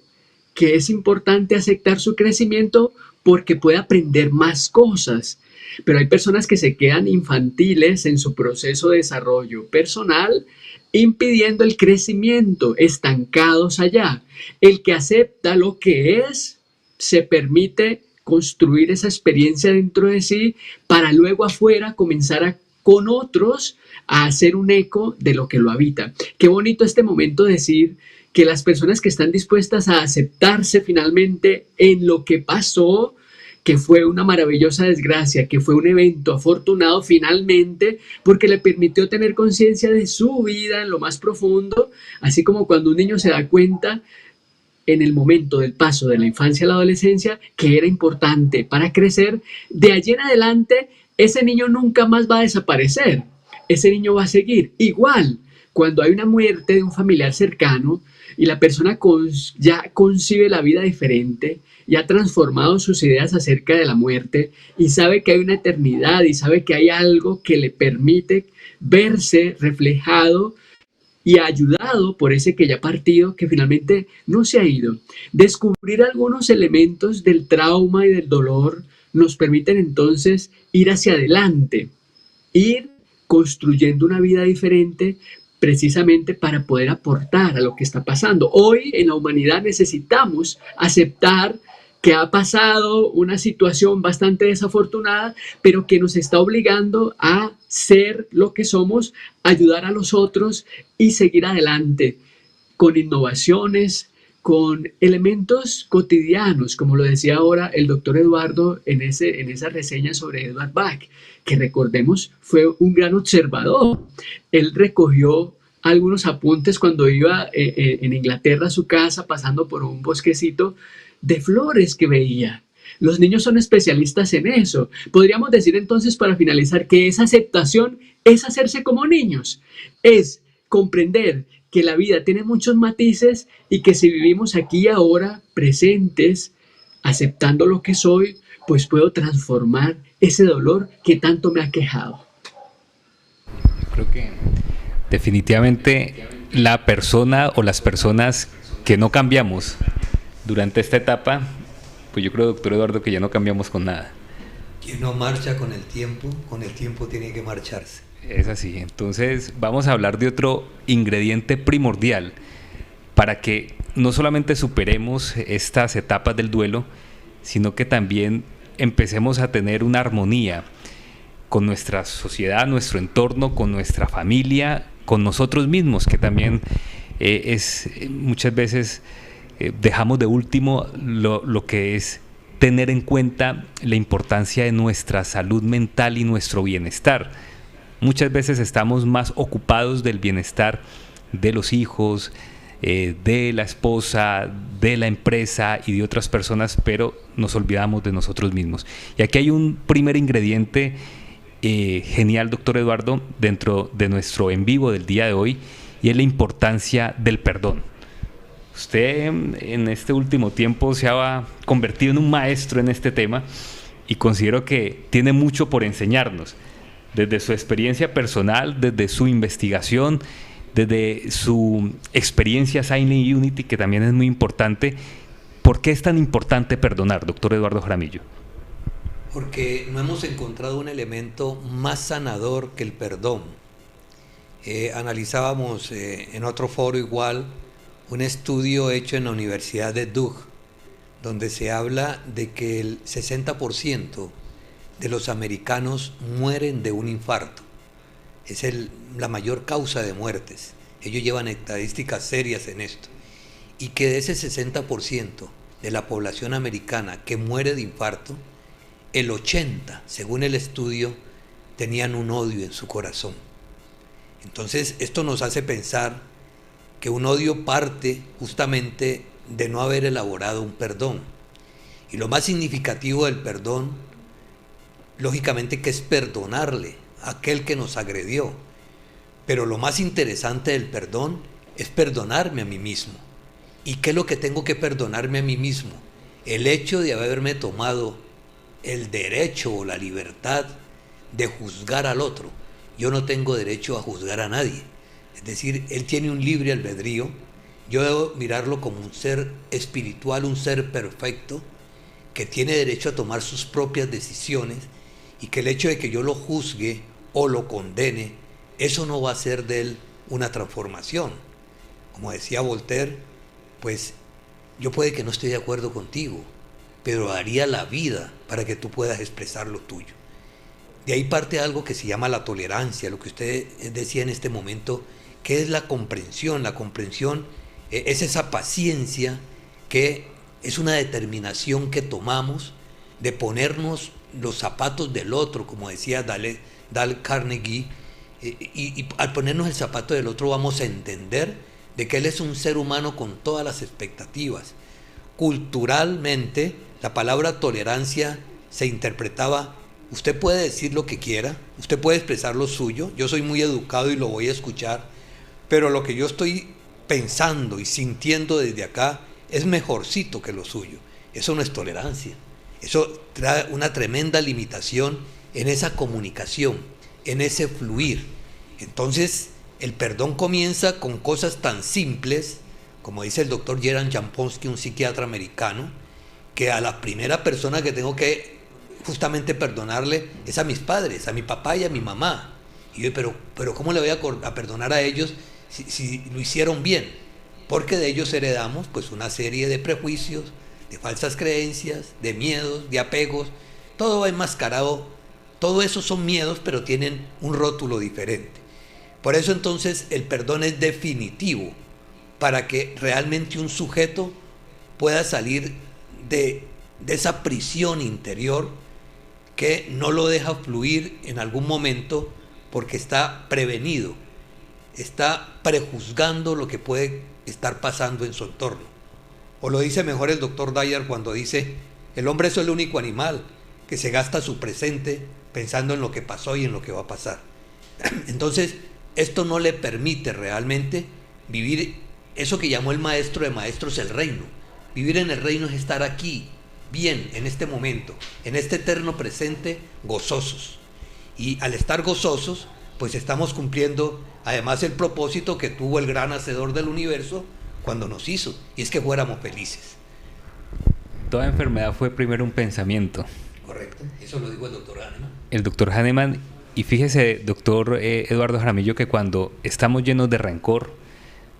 que es importante aceptar su crecimiento, porque puede aprender más cosas. Pero hay personas que se quedan infantiles en su proceso de desarrollo personal, impidiendo el crecimiento, estancados allá. El que acepta lo que es, se permite construir esa experiencia dentro de sí para luego afuera comenzar con otros a hacer un eco de lo que lo habita. Qué bonito este momento decir que las personas que están dispuestas a aceptarse finalmente en lo que pasó, que fue una maravillosa desgracia, que fue un evento afortunado finalmente, porque le permitió tener conciencia de su vida en lo más profundo, así como cuando un niño se da cuenta en el momento del paso de la infancia a la adolescencia que era importante para crecer, de allí en adelante ese niño nunca más va a desaparecer, ese niño va a seguir. Igual, cuando hay una muerte de un familiar cercano y la persona ya concibe la vida diferente y ha transformado sus ideas acerca de la muerte y sabe que hay una eternidad y sabe que hay algo que le permite verse reflejado y ayudado por ese que ya ha partido, que finalmente no se ha ido. Descubrir algunos elementos del trauma y del dolor nos permiten entonces ir hacia adelante, ir construyendo una vida diferente precisamente para poder aportar a lo que está pasando. Hoy en la humanidad necesitamos aceptar que ha pasado una situación bastante desafortunada, pero que nos está obligando a ser lo que somos, ayudar a los otros y seguir adelante con innovaciones, con elementos cotidianos, como lo decía ahora el doctor Eduardo en esa reseña sobre Edward Bach, que recordemos fue un gran observador. Él recogió algunos apuntes cuando iba en Inglaterra a su casa, pasando por un bosquecito de flores que veía. Los niños son especialistas en eso. Podríamos decir entonces, para finalizar, que esa aceptación es hacerse como niños, es comprender que la vida tiene muchos matices y que si vivimos aquí y ahora, presentes, aceptando lo que soy, pues puedo transformar ese dolor que tanto me ha quejado. Creo que definitivamente la persona o las personas que no cambiamos durante esta etapa, pues yo creo, doctor Eduardo, que ya no cambiamos con nada. Quien no marcha con el tiempo tiene que marcharse. Es así. Entonces vamos a hablar de otro ingrediente primordial para que no solamente superemos estas etapas del duelo, sino que también empecemos a tener una armonía con nuestra sociedad, nuestro entorno, con nuestra familia, con nosotros mismos, que también muchas veces dejamos de último lo que es tener en cuenta la importancia de nuestra salud mental y nuestro bienestar. Muchas veces estamos más ocupados del bienestar de los hijos, de la esposa, de la empresa y de otras personas, pero nos olvidamos de nosotros mismos. Y aquí hay un primer ingrediente genial, doctor Eduardo, dentro de nuestro en vivo del día de hoy, y es la importancia del perdón. Usted en este último tiempo se ha convertido en un maestro en este tema y considero que tiene mucho por enseñarnos, desde su experiencia personal, desde su investigación, desde su experiencia Silent Unity, que también es muy importante. ¿Por qué es tan importante perdonar, doctor Eduardo Jaramillo? Porque no hemos encontrado un elemento más sanador que el perdón. Analizábamos en otro foro igual un estudio hecho en la Universidad de Duke, donde se habla de que el 60% de los americanos mueren de un infarto. Es la mayor causa de muertes. Ellos llevan estadísticas serias en esto. Y que de ese 60% de la población americana que muere de infarto, el 80%, según el estudio, tenían un odio en su corazón. Entonces, esto nos hace pensar que un odio parte justamente de no haber elaborado un perdón. Y lo más significativo del perdón, lógicamente, que es perdonarle a aquel que nos agredió. Pero lo más interesante del perdón es perdonarme a mí mismo. ¿Y qué es lo que tengo que perdonarme a mí mismo? El hecho de haberme tomado el derecho o la libertad de juzgar al otro. Yo no tengo derecho a juzgar a nadie. Es decir, él tiene un libre albedrío. Yo debo mirarlo como un ser espiritual, un ser perfecto, que tiene derecho a tomar sus propias decisiones y que el hecho de que yo lo juzgue o lo condene, eso no va a hacer de él una transformación. Como decía Voltaire, pues yo puede que no esté de acuerdo contigo, pero haría la vida para que tú puedas expresar lo tuyo. De ahí parte algo que se llama la tolerancia, lo que usted decía en este momento, que es la comprensión. La comprensión es esa paciencia que es una determinación que tomamos de ponernos los zapatos del otro, como decía Dale Carnegie, y al ponernos el zapato del otro vamos a entender de que él es un ser humano con todas las expectativas. Culturalmente, la palabra tolerancia se interpretaba: usted puede decir lo que quiera, usted puede expresar lo suyo, yo soy muy educado y lo voy a escuchar, pero lo que yo estoy pensando y sintiendo desde acá es mejorcito que lo suyo. Eso no es tolerancia. Eso trae una tremenda limitación en esa comunicación, en ese fluir. Entonces, el perdón comienza con cosas tan simples, como dice el doctor Gerald Jamponsky, un psiquiatra americano, que a la primera persona que tengo que justamente perdonarle es a mis padres, a mi papá y a mi mamá. Y yo, pero ¿cómo le voy a perdonar a ellos si lo hicieron bien? Porque de ellos heredamos pues una serie de prejuicios, de falsas creencias, de miedos, de apegos. Todo va enmascarado, todo eso son miedos, pero tienen un rótulo diferente. Por eso entonces el perdón es definitivo, para que realmente un sujeto pueda salir de esa prisión interior que no lo deja fluir en algún momento porque está prevenido, está prejuzgando lo que puede estar pasando en su entorno. O lo dice mejor el doctor Dyer cuando dice: el hombre es el único animal que se gasta su presente pensando en lo que pasó y en lo que va a pasar. Entonces, esto no le permite realmente vivir eso que llamó el maestro de maestros el reino. Vivir en el reino es estar aquí, bien, en este momento, en este eterno presente, gozosos. Y al estar gozosos, pues estamos cumpliendo además el propósito que tuvo el gran hacedor del universo cuando nos hizo, y es que fuéramos felices. Toda enfermedad fue primero un pensamiento. Correcto, eso lo dijo el doctor Hahnemann. El doctor Hahnemann, y fíjese, doctor Eduardo Jaramillo, que cuando estamos llenos de rencor,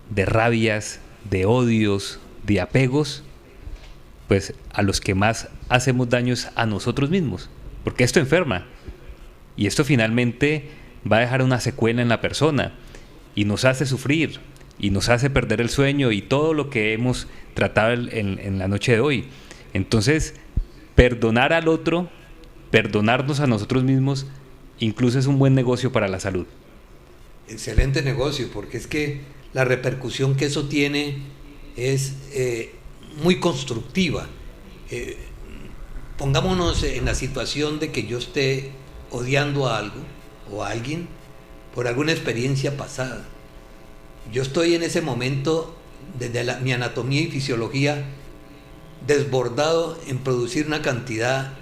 de rabias, de odios, de apegos, pues a los que más hacemos daños a nosotros mismos, porque esto enferma, y esto finalmente va a dejar una secuela en la persona, y nos hace sufrir, y nos hace perder el sueño, y todo lo que hemos tratado en la noche de hoy. Entonces, perdonar al otro, perdonarnos a nosotros mismos, incluso es un buen negocio para la salud. Excelente negocio, porque es que la repercusión que eso tiene es muy constructiva. Pongámonos en la situación de que yo esté odiando a algo o a alguien por alguna experiencia pasada. Yo estoy en ese momento, desde mi anatomía y fisiología, desbordado en producir una cantidad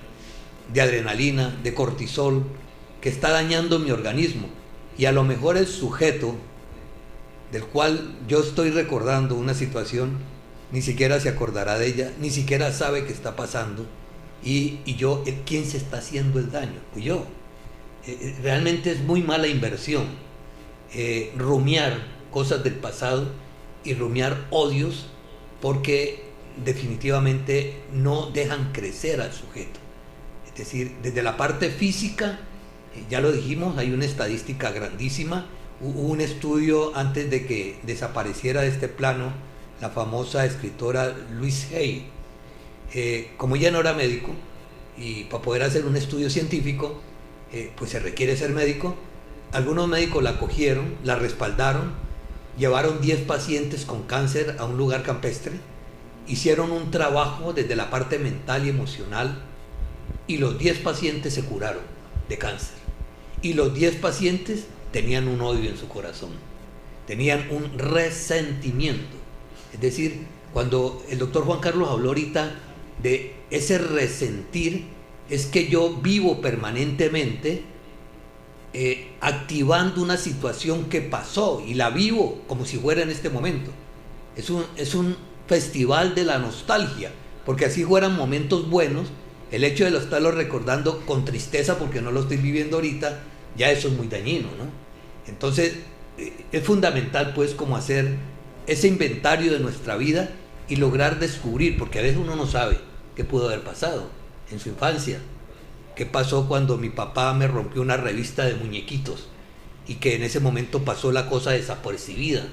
de adrenalina, de cortisol, que está dañando mi organismo. Y a lo mejor el sujeto del cual yo estoy recordando una situación ni siquiera se acordará de ella, ni siquiera sabe qué está pasando, y yo, ¿quién se está haciendo el daño? Pues yo. Realmente es muy mala inversión rumiar cosas del pasado y rumiar odios, porque definitivamente no dejan crecer al sujeto. Es decir, desde la parte física, ya lo dijimos, hay una estadística grandísima. Hubo un estudio antes de que desapareciera de este plano la famosa escritora Louise Hay. Como ella no era médico, y para poder hacer un estudio científico, pues se requiere ser médico, algunos médicos la cogieron, la respaldaron, llevaron 10 pacientes con cáncer a un lugar campestre, hicieron un trabajo desde la parte mental y emocional, y los 10 pacientes se curaron de cáncer. Y los 10 pacientes tenían un odio en su corazón, tenían un resentimiento. Es decir, cuando el doctor Juan Carlos habló ahorita de ese resentir, es que yo vivo permanentemente activando una situación que pasó, y la vivo como si fuera en este momento. Es un festival de la nostalgia, porque así fueran momentos buenos, el hecho de estarlo recordando con tristeza porque no lo estoy viviendo ahorita, ya eso es muy dañino, ¿no? Entonces, es fundamental pues como hacer ese inventario de nuestra vida y lograr descubrir, porque a veces uno no sabe qué pudo haber pasado en su infancia, qué pasó cuando mi papá me rompió una revista de muñequitos y que en ese momento pasó la cosa desapercibida,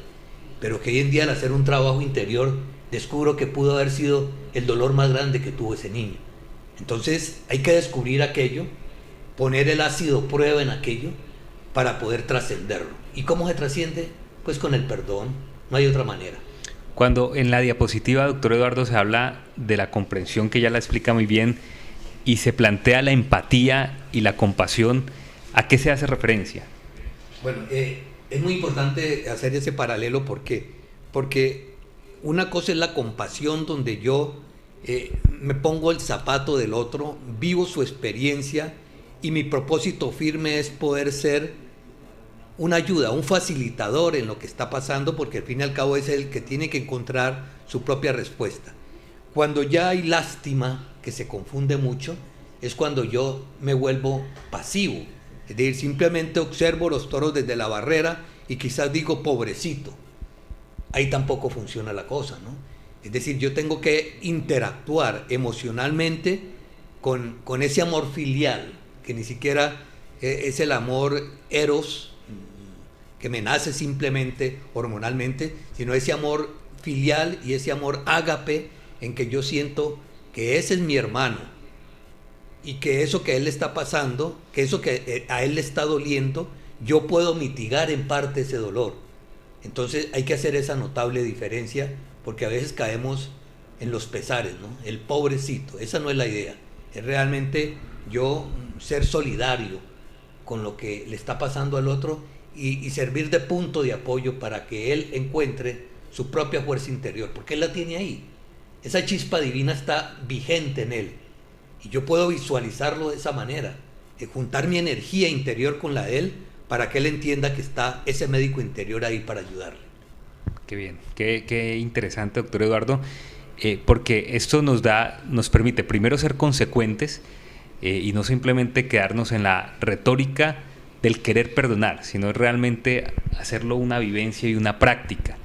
pero que hoy en día al hacer un trabajo interior descubro que pudo haber sido el dolor más grande que tuvo ese niño. Entonces hay que descubrir aquello, poner el ácido prueba en aquello para poder trascenderlo. ¿Y cómo se trasciende? Pues con el perdón, no hay otra manera. Cuando en la diapositiva, doctor Eduardo, se habla de la comprensión, que ya la explica muy bien, y se plantea la empatía y la compasión, ¿a qué se hace referencia? Bueno, es muy importante hacer ese paralelo. ¿Por qué? Porque una cosa es la compasión, donde yo me pongo el zapato del otro, vivo su experiencia y mi propósito firme es poder ser una ayuda, un facilitador en lo que está pasando, porque al fin y al cabo es el que tiene que encontrar su propia respuesta. Cuando ya hay lástima, que se confunde mucho, es cuando yo me vuelvo pasivo, es decir, simplemente observo los toros desde la barrera y quizás digo pobrecito. Ahí tampoco funciona la cosa, ¿no? Es decir, yo tengo que interactuar emocionalmente con ese amor filial, que ni siquiera es el amor eros, que me nace simplemente hormonalmente, sino ese amor filial y ese amor ágape, en que yo siento que ese es mi hermano y que eso que a él le está pasando, que eso que a él le está doliendo, yo puedo mitigar en parte ese dolor. Entonces hay que hacer esa notable diferencia, porque a veces caemos en los pesares, ¿no? El pobrecito, esa no es la idea. Es realmente yo ser solidario con lo que le está pasando al otro y servir de punto de apoyo para que él encuentre su propia fuerza interior, porque él la tiene ahí. Esa chispa divina está vigente en él y yo puedo visualizarlo de esa manera, juntar mi energía interior con la de él para que él entienda que está ese médico interior ahí para ayudarle. Qué bien, qué interesante, doctor Eduardo, porque esto nos permite primero ser consecuentes y no simplemente quedarnos en la retórica del querer perdonar, sino realmente hacerlo una vivencia y una práctica.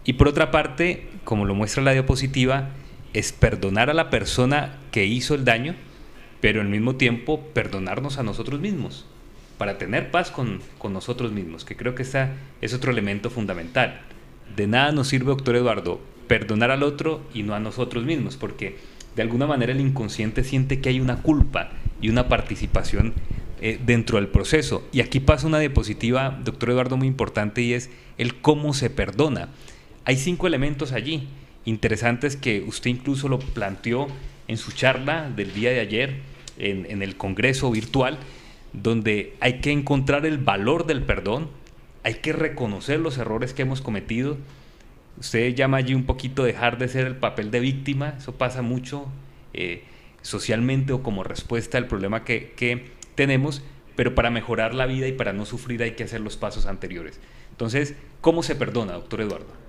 Y por otra parte, como lo muestra la diapositiva, es perdonar a la persona que hizo el daño, pero al mismo tiempo perdonarnos a nosotros mismos, para tener paz con nosotros mismos, que creo que este es otro elemento fundamental. De nada nos sirve, doctor Eduardo, perdonar al otro y no a nosotros mismos, porque de alguna manera el inconsciente siente que hay una culpa y una participación dentro del proceso. Y aquí pasa una diapositiva, doctor Eduardo, muy importante, y es el cómo se perdona. Hay 5 elementos allí interesantes que usted incluso lo planteó en su charla del día de ayer en el congreso virtual, donde hay que encontrar el valor del perdón, hay que reconocer los errores que hemos cometido. Usted llama allí un poquito dejar de ser el papel de víctima, eso pasa mucho socialmente o como respuesta al problema que tenemos, pero para mejorar la vida y para no sufrir hay que hacer los pasos anteriores. Entonces, ¿cómo se perdona, doctor Eduardo?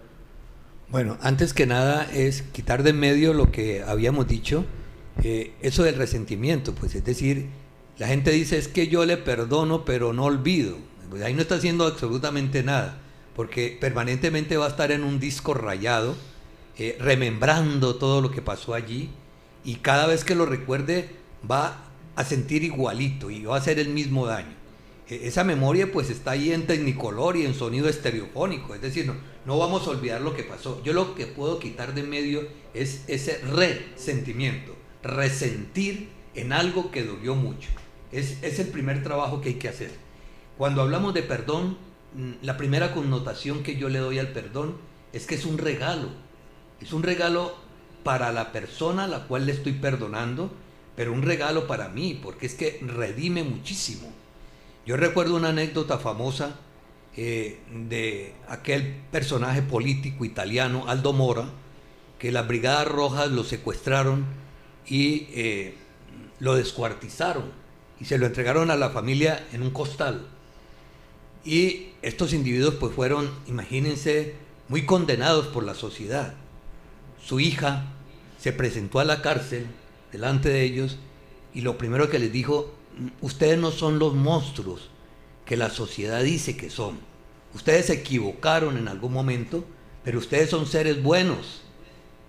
Bueno, antes que nada es quitar de en medio lo que habíamos dicho, eso del resentimiento, pues es decir, la gente dice es que yo le perdono pero no olvido, pues ahí no está haciendo absolutamente nada, porque permanentemente va a estar en un disco rayado, remembrando todo lo que pasó allí, y cada vez que lo recuerde va a sentir igualito y va a hacer el mismo daño. Esa memoria pues está ahí en tecnicolor y en sonido estereofónico, es decir, no vamos a olvidar lo que pasó. Yo lo que puedo quitar de en medio es ese resentimiento, resentir en algo que dolió mucho. Es el primer trabajo que hay que hacer. Cuando hablamos de perdón, la primera connotación que yo le doy al perdón es que es un regalo para la persona a la cual le estoy perdonando, pero un regalo para mí, porque es que redime muchísimo. Yo recuerdo una anécdota famosa de aquel personaje político italiano, Aldo Mora, que las Brigadas Rojas lo secuestraron y lo descuartizaron y se lo entregaron a la familia en un costal. Y estos individuos pues fueron, imagínense, muy condenados por la sociedad. Su hija se presentó a la cárcel delante de ellos y lo primero que les dijo: ustedes no son los monstruos que la sociedad dice que son. Ustedes se equivocaron en algún momento, pero ustedes son seres buenos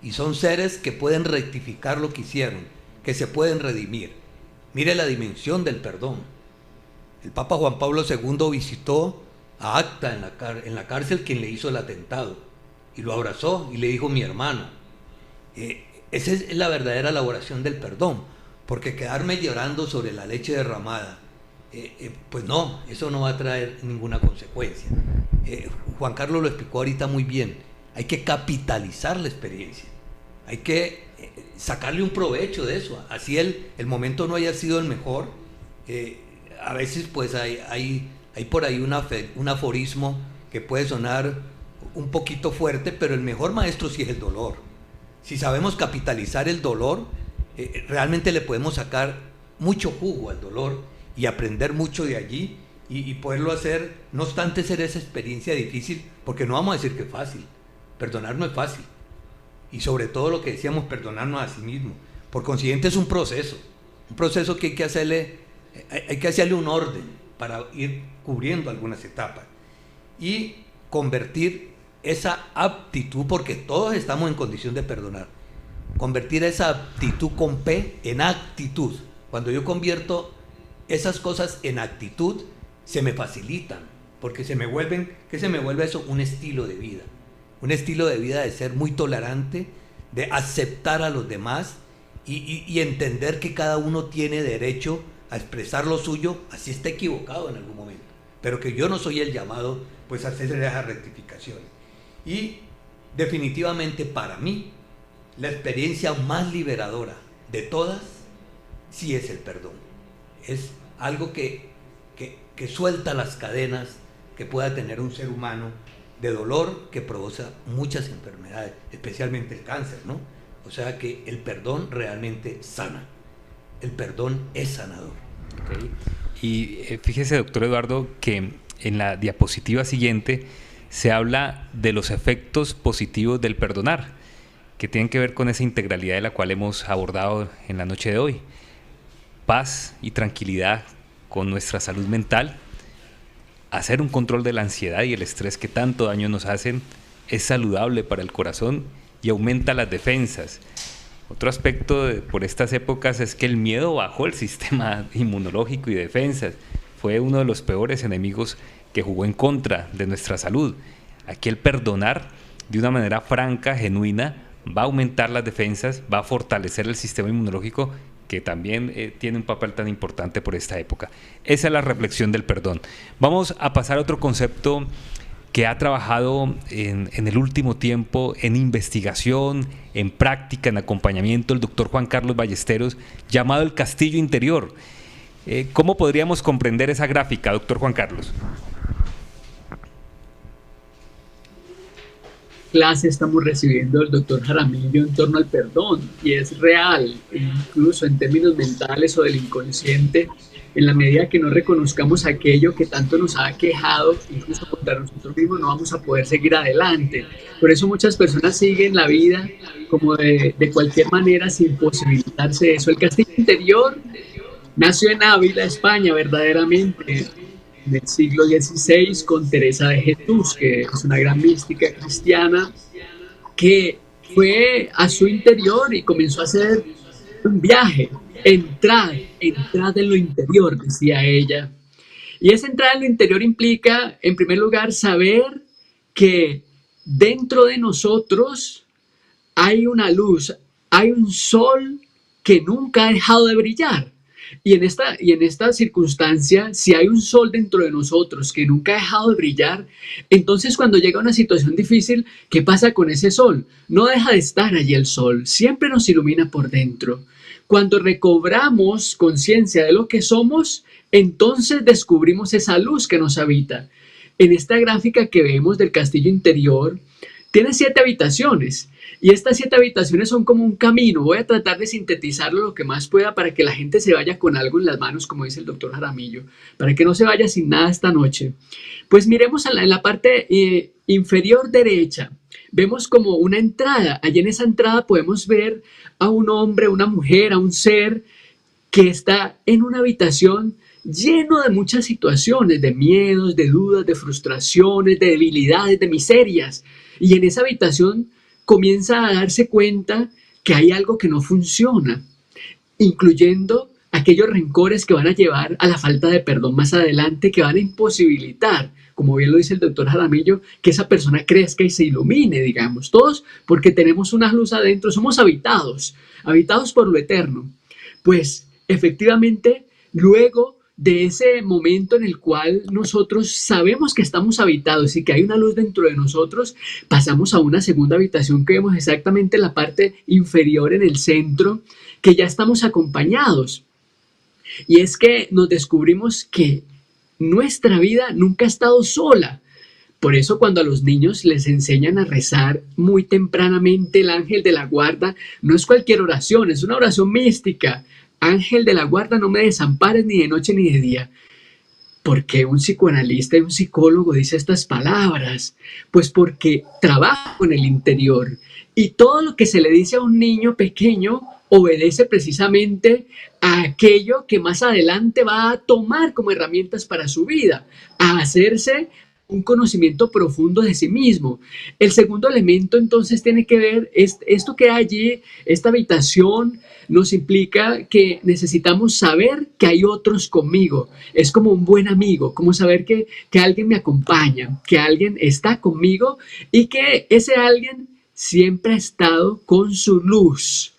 y son seres que pueden rectificar lo que hicieron, que se pueden redimir. Mire la dimensión del perdón. El Papa Juan Pablo II visitó a Acta en la cárcel, quien le hizo el atentado, y lo abrazó y le dijo: mi hermano. Esa es la verdadera elaboración del perdón, porque quedarme llorando sobre la leche derramada, pues no, eso no va a traer ninguna consecuencia. Juan Carlos lo explicó ahorita muy bien. Hay que capitalizar la experiencia, hay que sacarle un provecho de eso, así el momento no haya sido el mejor. A veces pues hay por ahí un aforismo que puede sonar un poquito fuerte, pero el mejor maestro sí es el dolor. Si sabemos capitalizar el dolor, realmente le podemos sacar mucho jugo al dolor y aprender mucho de allí y poderlo hacer, no obstante ser esa experiencia difícil, porque no vamos a decir que es fácil. Perdonar no es fácil, y sobre todo lo que decíamos, perdonarnos a sí mismo. Por consiguiente es un proceso que hay que hacerle un orden para ir cubriendo algunas etapas y convertir esa aptitud, porque todos estamos en condición de perdonar, convertir esa aptitud con P en actitud. Cuando yo convierto esas cosas en actitud, se me facilitan, porque se me vuelve eso un estilo de vida. Un estilo de vida de ser muy tolerante, de aceptar a los demás y entender que cada uno tiene derecho a expresar lo suyo, así está equivocado en algún momento, pero que yo no soy el llamado pues a hacer esas rectificaciones. Y definitivamente para mí la experiencia más liberadora de todas sí es el perdón. Es algo que suelta las cadenas que pueda tener un ser humano de dolor, que provoca muchas enfermedades, especialmente el cáncer, ¿no? O sea que el perdón realmente sana. El perdón es sanador. Okay. Y fíjese, doctor Eduardo, que en la diapositiva siguiente se habla de los efectos positivos del perdonar, que tienen que ver con esa integralidad de la cual hemos abordado en la noche de hoy. Paz y tranquilidad con nuestra salud mental, hacer un control de la ansiedad y el estrés que tanto daño nos hacen, es saludable para el corazón y aumenta las defensas. Otro aspecto por estas épocas es que el miedo bajó el sistema inmunológico y defensas. Fue uno de los peores enemigos que jugó en contra de nuestra salud. Aquí el perdonar de una manera franca, genuina, va a aumentar las defensas, va a fortalecer el sistema inmunológico, que también tiene un papel tan importante por esta época. Esa es la reflexión del perdón. Vamos a pasar a otro concepto que ha trabajado en el último tiempo en investigación, en práctica, en acompañamiento, el doctor Juan Carlos Ballesteros, llamado el castillo interior. ¿Cómo podríamos comprender esa gráfica, doctor Juan Carlos? Clase estamos recibiendo del doctor Jaramillo en torno al perdón, y es real, incluso en términos mentales o del inconsciente, en la medida que no reconozcamos aquello que tanto nos ha quejado, incluso contra nosotros mismos, no vamos a poder seguir adelante. Por eso muchas personas siguen la vida como de cualquier manera, sin posibilitarse de eso. El castillo interior nació en Ávila, España, verdaderamente, en el siglo XVI, con Teresa de Jesús, que es una gran mística cristiana, que fue a su interior y comenzó a hacer un viaje. Entrad en lo interior, decía ella. Y esa entrada en lo interior implica, en primer lugar, saber que dentro de nosotros hay una luz, hay un sol que nunca ha dejado de brillar. Y en esta circunstancia, si hay un sol dentro de nosotros que nunca ha dejado de brillar, entonces cuando llega una situación difícil, ¿qué pasa con ese sol? No deja de estar allí el sol, siempre nos ilumina por dentro. Cuando recobramos conciencia de lo que somos, entonces descubrimos esa luz que nos habita. En esta gráfica que vemos del castillo interior, tiene 7 habitaciones. Y estas 7 habitaciones son como un camino. Voy a tratar de sintetizarlo lo que más pueda para que la gente se vaya con algo en las manos, como dice el doctor Jaramillo, para que no se vaya sin nada esta noche. Pues miremos en la parte inferior derecha vemos como una entrada. Allí en esa entrada podemos ver a un hombre, una mujer, a un ser que está en una habitación lleno de muchas situaciones, de miedos, de dudas, de frustraciones, de debilidades, de miserias. Y en esa habitación comienza a darse cuenta que hay algo que no funciona, incluyendo aquellos rencores que van a llevar a la falta de perdón más adelante, que van a imposibilitar, como bien lo dice el doctor Jaramillo, que esa persona crezca y se ilumine, digamos, todos porque tenemos una luz adentro, somos habitados, habitados por lo eterno. Pues efectivamente, luego de ese momento en el cual nosotros sabemos que estamos habitados y que hay una luz dentro de nosotros, pasamos a una segunda habitación que vemos exactamente en la parte inferior, en el centro, que ya estamos acompañados. Y es que nos descubrimos que nuestra vida nunca ha estado sola. Por eso cuando a los niños les enseñan a rezar muy tempranamente el ángel de la guarda, no es cualquier oración, es una oración mística. Ángel de la guarda, no me desampares ni de noche ni de día. ¿Por qué un psicoanalista y un psicólogo dice estas palabras? Pues porque trabaja en el interior y todo lo que se le dice a un niño pequeño obedece precisamente a aquello que más adelante va a tomar como herramientas para su vida, a hacerse un conocimiento profundo de sí mismo. El segundo elemento entonces tiene que ver, esto que hay allí, esta habitación, nos implica que necesitamos saber que hay otros conmigo. Es como un buen amigo, como saber que alguien me acompaña, que alguien está conmigo y que ese alguien siempre ha estado con su luz,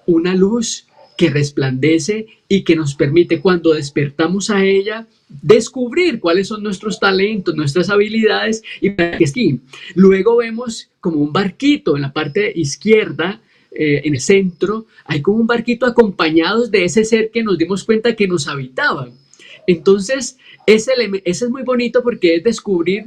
una luz que resplandece y que nos permite, cuando despertamos a ella, descubrir cuáles son nuestros talentos, nuestras habilidades y para que sí. Luego vemos como un barquito en la parte izquierda, en el centro, hay como un barquito acompañados de ese ser que nos dimos cuenta que nos habitaba. Entonces, ese es muy bonito porque es descubrir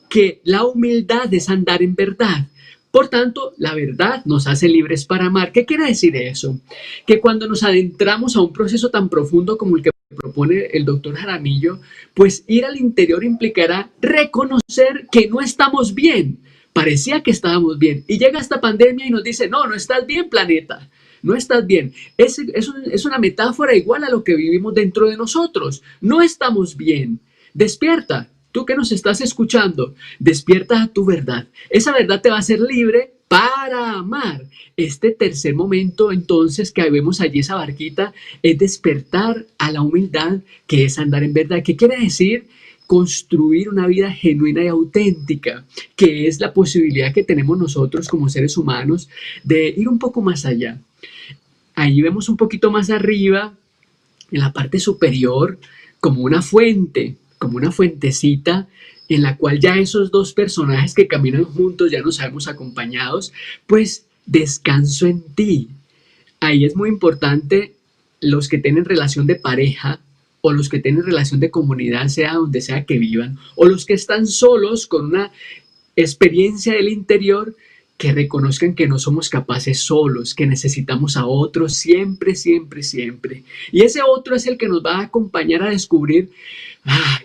que la humildad es andar en verdad. Por tanto, la verdad nos hace libres para amar. ¿Qué quiere decir eso? Que cuando nos adentramos a un proceso tan profundo como el que propone el doctor Jaramillo, pues ir al interior implicará reconocer que no estamos bien. Parecía que estábamos bien. Y llega esta pandemia y nos dice, no, no estás bien, planeta. No estás bien. Es una metáfora igual a lo que vivimos dentro de nosotros. No estamos bien. Despierta. Tú que nos estás escuchando, despierta a tu verdad. Esa verdad te va a hacer libre para amar. Este tercer momento, entonces, que vemos allí esa barquita, es despertar a la humildad, que es andar en verdad. ¿Qué quiere decir? Construir una vida genuina y auténtica, que es la posibilidad que tenemos nosotros como seres humanos de ir un poco más allá. Ahí vemos un poquito más arriba, en la parte superior, como una fuente, como una fuentecita en la cual ya esos dos personajes que caminan juntos, ya nos sabemos acompañados, pues descanso en ti. Ahí es muy importante los que tienen relación de pareja o los que tienen relación de comunidad, sea donde sea que vivan, o los que están solos con una experiencia del interior, que reconozcan que no somos capaces solos, que necesitamos a otros siempre, siempre, siempre. Y ese otro es el que nos va a acompañar a descubrir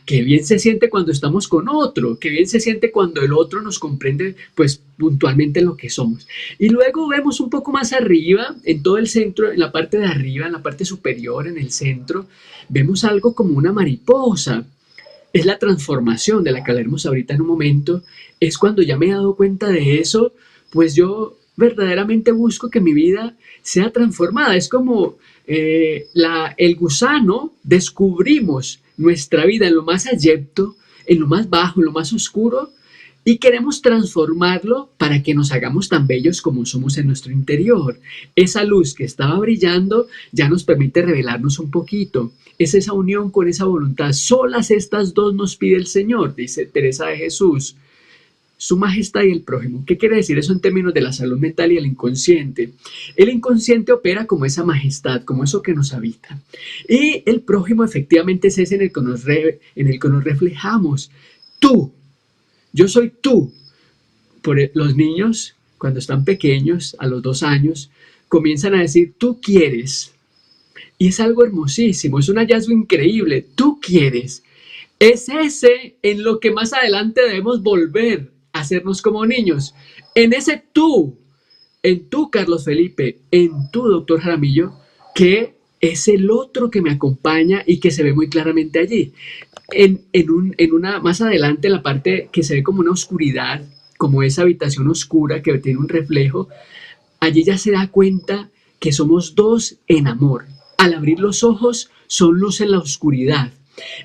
qué bien se siente cuando estamos con otro, qué bien se siente cuando el otro nos comprende, pues puntualmente lo que somos. Y luego vemos un poco más arriba, en todo el centro, en la parte de arriba, en la parte superior, en el centro, vemos algo como una mariposa. Es la transformación de la que hablaremos ahorita en un momento. Es cuando ya me he dado cuenta de eso, pues yo verdaderamente busco que mi vida sea transformada. Es como el gusano, descubrimos nuestra vida en lo más abyecto, en lo más bajo, en lo más oscuro, y queremos transformarlo para que nos hagamos tan bellos como somos en nuestro interior. Esa luz que estaba brillando ya nos permite revelarnos un poquito. Es esa unión con esa voluntad. Solas estas dos nos pide el Señor, dice Teresa de Jesús. Su majestad y el prójimo. ¿Qué quiere decir eso en términos de la salud mental y el inconsciente? El inconsciente opera como esa majestad, como eso que nos habita. Y el prójimo efectivamente es ese en el que nos reflejamos. Tú, yo soy tú. Los niños, cuando están pequeños, a los 2 años, comienzan a decir, tú quieres. Y es algo hermosísimo, es un hallazgo increíble. Tú quieres. Es ese en lo que más adelante debemos volver hacernos como niños. En ese tú, en tú, Carlos Felipe, en tú, doctor Jaramillo, que es el otro que me acompaña y que se ve muy claramente allí. Más adelante, en la parte que se ve como una oscuridad, como esa habitación oscura que tiene un reflejo, allí ya se da cuenta que somos dos en amor. Al abrir los ojos, son luz en la oscuridad.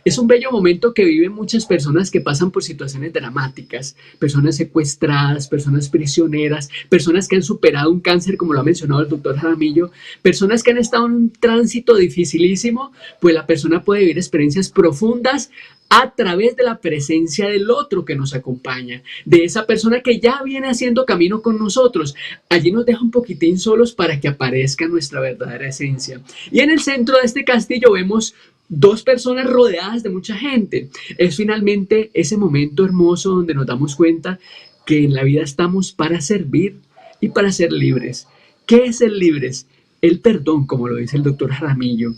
Es un bello momento que viven muchas personas que pasan por situaciones dramáticas, personas secuestradas, personas prisioneras, personas que han superado un cáncer, como lo ha mencionado el doctor Jaramillo, personas que han estado en un tránsito dificilísimo, pues la persona puede vivir experiencias profundas a través de la presencia del otro que nos acompaña, de esa persona que ya viene haciendo camino con nosotros. Allí nos deja un poquitín solos para que aparezca nuestra verdadera esencia. Y en el centro de este castillo vemos dos personas rodeadas de mucha gente. Es finalmente ese momento hermoso donde nos damos cuenta que en la vida estamos para servir y para ser libres. ¿Qué es ser libres? El perdón, como lo dice el doctor Jaramillo.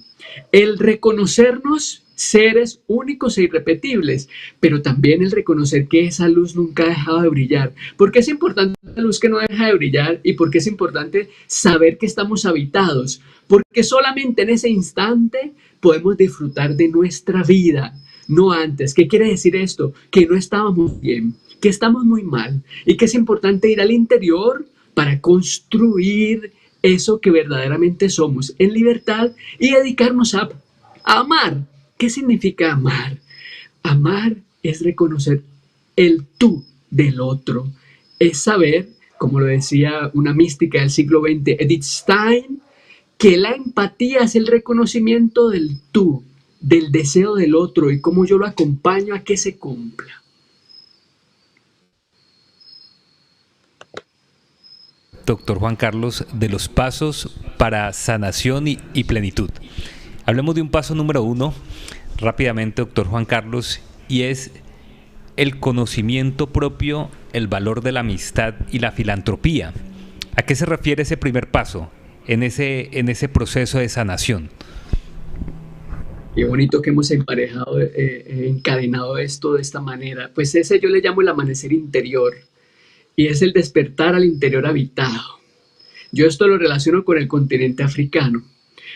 El reconocernos seres únicos e irrepetibles, pero también el reconocer que esa luz nunca ha dejado de brillar. ¿Por qué es importante la luz que no deja de brillar? ¿Y por qué es importante saber que estamos habitados? Porque solamente en ese instante podemos disfrutar de nuestra vida, no antes. ¿Qué quiere decir esto? Que no estábamos bien, que estamos muy mal y que es importante ir al interior para construir eso que verdaderamente somos en libertad y dedicarnos a amar. ¿Qué significa amar? Amar es reconocer el tú del otro, es saber, como lo decía una mística del siglo XX, Edith Stein, que la empatía es el reconocimiento del tú, del deseo del otro y cómo yo lo acompaño a que se cumpla. Doctor Juan Carlos, de los pasos para sanación y plenitud. Hablemos de un paso número 1, rápidamente, doctor Juan Carlos, y es el conocimiento propio, el valor de la amistad y la filantropía. ¿A qué se refiere ese primer paso en ese proceso de sanación? Qué bonito que hemos emparejado, encadenado esto de esta manera. Pues ese yo le llamo el amanecer interior y es el despertar al interior habitado. Yo esto lo relaciono con el continente africano.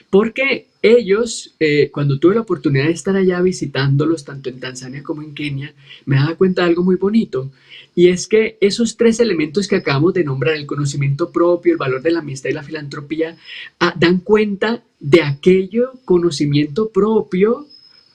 Porque ellos, cuando tuve la oportunidad de estar allá visitándolos, tanto en Tanzania como en Kenia, me daba cuenta de algo muy bonito. Y es que esos tres elementos que acabamos de nombrar, el conocimiento propio, el valor de la amistad y la filantropía, dan cuenta de aquello conocimiento propio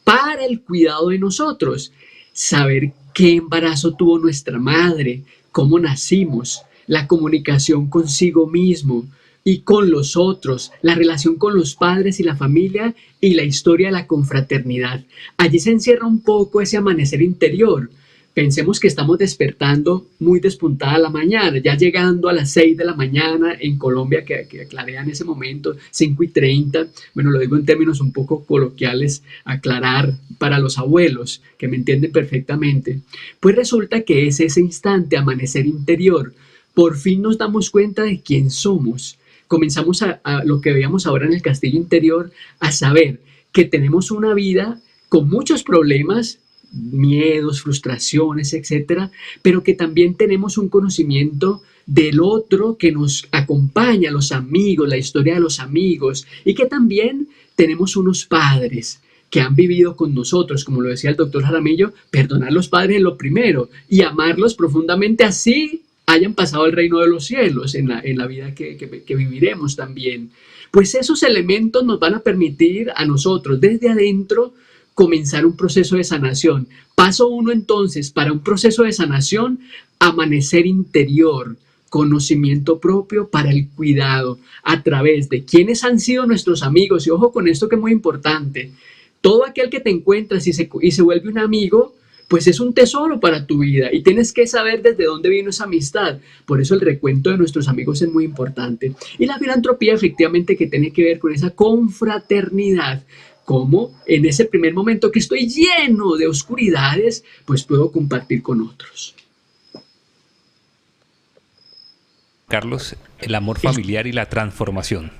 para el cuidado de nosotros. Saber qué embarazo tuvo nuestra madre, cómo nacimos, la comunicación consigo mismo y con los otros, la relación con los padres y la familia y la historia de la confraternidad. Allí se encierra un poco ese amanecer interior. Pensemos que estamos despertando muy despuntada la mañana, ya llegando a las 6 de la mañana en Colombia, que aclaré en ese momento, 5:30. Bueno, lo digo en términos un poco coloquiales, aclarar para los abuelos, que me entienden perfectamente. Pues resulta que es ese instante, amanecer interior. Por fin nos damos cuenta de quién somos. Comenzamos a lo que veíamos ahora en el castillo interior, a saber que tenemos una vida con muchos problemas, miedos, frustraciones, etcétera, pero que también tenemos un conocimiento del otro que nos acompaña, los amigos, la historia de los amigos, y que también tenemos unos padres que han vivido con nosotros, como lo decía el doctor Jaramillo, perdonar a los padres es lo primero y amarlos profundamente, así hayan pasado el reino de los cielos en la vida que viviremos también. Pues esos elementos nos van a permitir a nosotros desde adentro comenzar un proceso de sanación. Paso 1 entonces, para un proceso de sanación, amanecer interior, conocimiento propio para el cuidado, a través de quiénes han sido nuestros amigos. Y ojo con esto que es muy importante, todo aquel que te encuentras y se vuelve un amigo, pues es un tesoro para tu vida y tienes que saber desde dónde vino esa amistad. Por eso el recuento de nuestros amigos es muy importante. Y la filantropía efectivamente que tiene que ver con esa confraternidad, como en ese primer momento que estoy lleno de oscuridades, pues puedo compartir con otros. Carlos, el amor familiar y la transformación.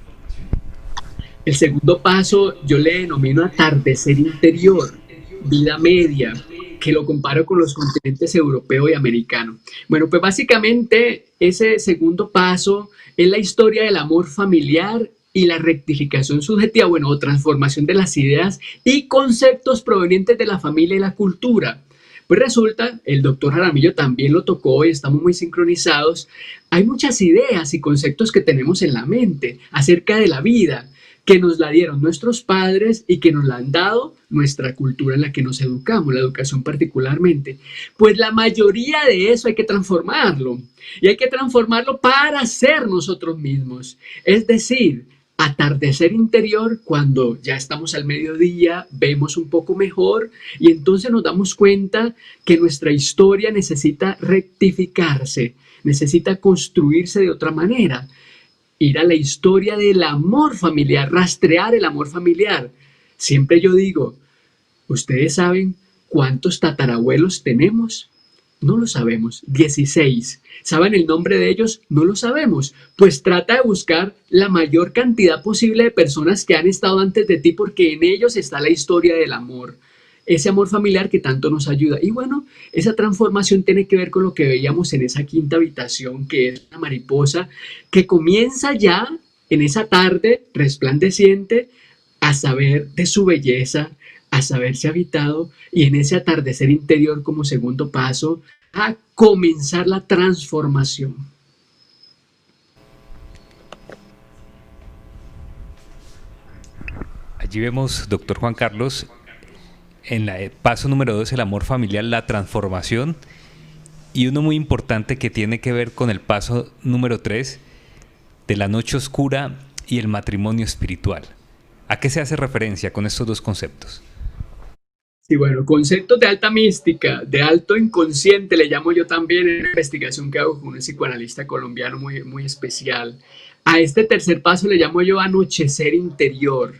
El segundo paso yo le denomino atardecer interior, vida media. que lo comparo con los continentes europeo y americano. Bueno, pues básicamente ese segundo paso es la historia del amor familiar y la rectificación subjetiva, bueno, o transformación de las ideas y conceptos provenientes de la familia y la cultura. Pues resulta, el doctor Jaramillo también lo tocó y estamos muy sincronizados. Hay muchas ideas y conceptos que tenemos en la mente acerca de la vida, que nos la dieron nuestros padres y que nos la han dado nuestra cultura en la que nos educamos, la educación particularmente. Pues la mayoría de eso hay que transformarlo. Y hay que transformarlo para ser nosotros mismos. Es decir, atardecer interior cuando ya estamos al mediodía, vemos un poco mejor y entonces nos damos cuenta que nuestra historia necesita rectificarse, necesita construirse de otra manera. Ir a la historia del amor familiar, rastrear el amor familiar. Siempre yo digo, ¿ustedes saben cuántos tatarabuelos tenemos? No lo sabemos. 16. ¿Saben el nombre de ellos? No lo sabemos. Pues trata de buscar la mayor cantidad posible de personas que han estado antes de ti porque en ellos está la historia del amor. Ese amor familiar que tanto nos ayuda. Y bueno, esa transformación tiene que ver con lo que veíamos en esa quinta habitación, que es la mariposa, que comienza ya en esa tarde resplandeciente a saber de su belleza, a saberse habitado y en ese atardecer interior como segundo paso a comenzar la transformación. Allí vemos, doctor Juan Carlos, en el paso número 2, el amor familiar, la transformación, y uno muy importante que tiene que ver con el paso número 3, de la noche oscura y el matrimonio espiritual. ¿A qué se hace referencia con estos dos conceptos? Sí, bueno, conceptos de alta mística, de alto inconsciente, le llamo yo también en la investigación que hago con un psicoanalista colombiano muy especial. A este tercer paso le llamo yo anochecer interior,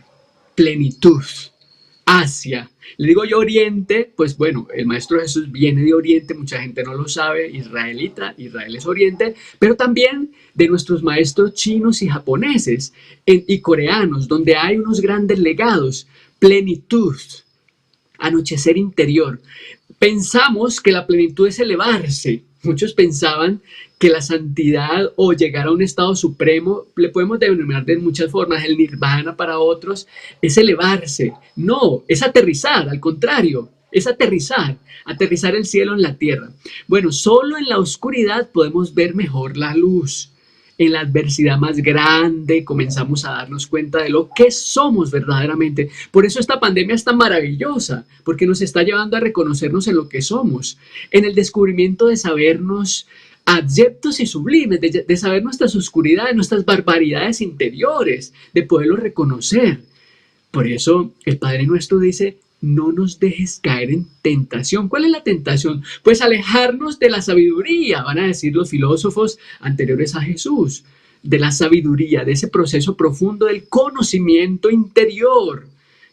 plenitud, Asia. Le digo yo Oriente, pues bueno, el Maestro Jesús viene de Oriente, mucha gente no lo sabe, israelita, Israel es Oriente, pero también de nuestros maestros chinos y japoneses y coreanos, donde hay unos grandes legados, plenitud, anochecer interior. Pensamos que la plenitud es elevarse. Muchos pensaban que la santidad o llegar a un estado supremo, le podemos denominar de muchas formas, el nirvana para otros, es elevarse. No, es aterrizar, al contrario, es aterrizar el cielo en la tierra. Bueno, solo en la oscuridad podemos ver mejor la luz. En la adversidad más grande comenzamos a darnos cuenta de lo que somos verdaderamente. Por eso esta pandemia es tan maravillosa, porque nos está llevando a reconocernos en lo que somos, en el descubrimiento de sabernos abyectos y sublimes, de saber nuestras oscuridades, nuestras barbaridades interiores, de poderlos reconocer. Por eso el Padre Nuestro dice, no nos dejes caer en tentación. ¿Cuál es la tentación? Pues alejarnos de la sabiduría, van a decir los filósofos anteriores a Jesús, de la sabiduría, de ese proceso profundo del conocimiento interior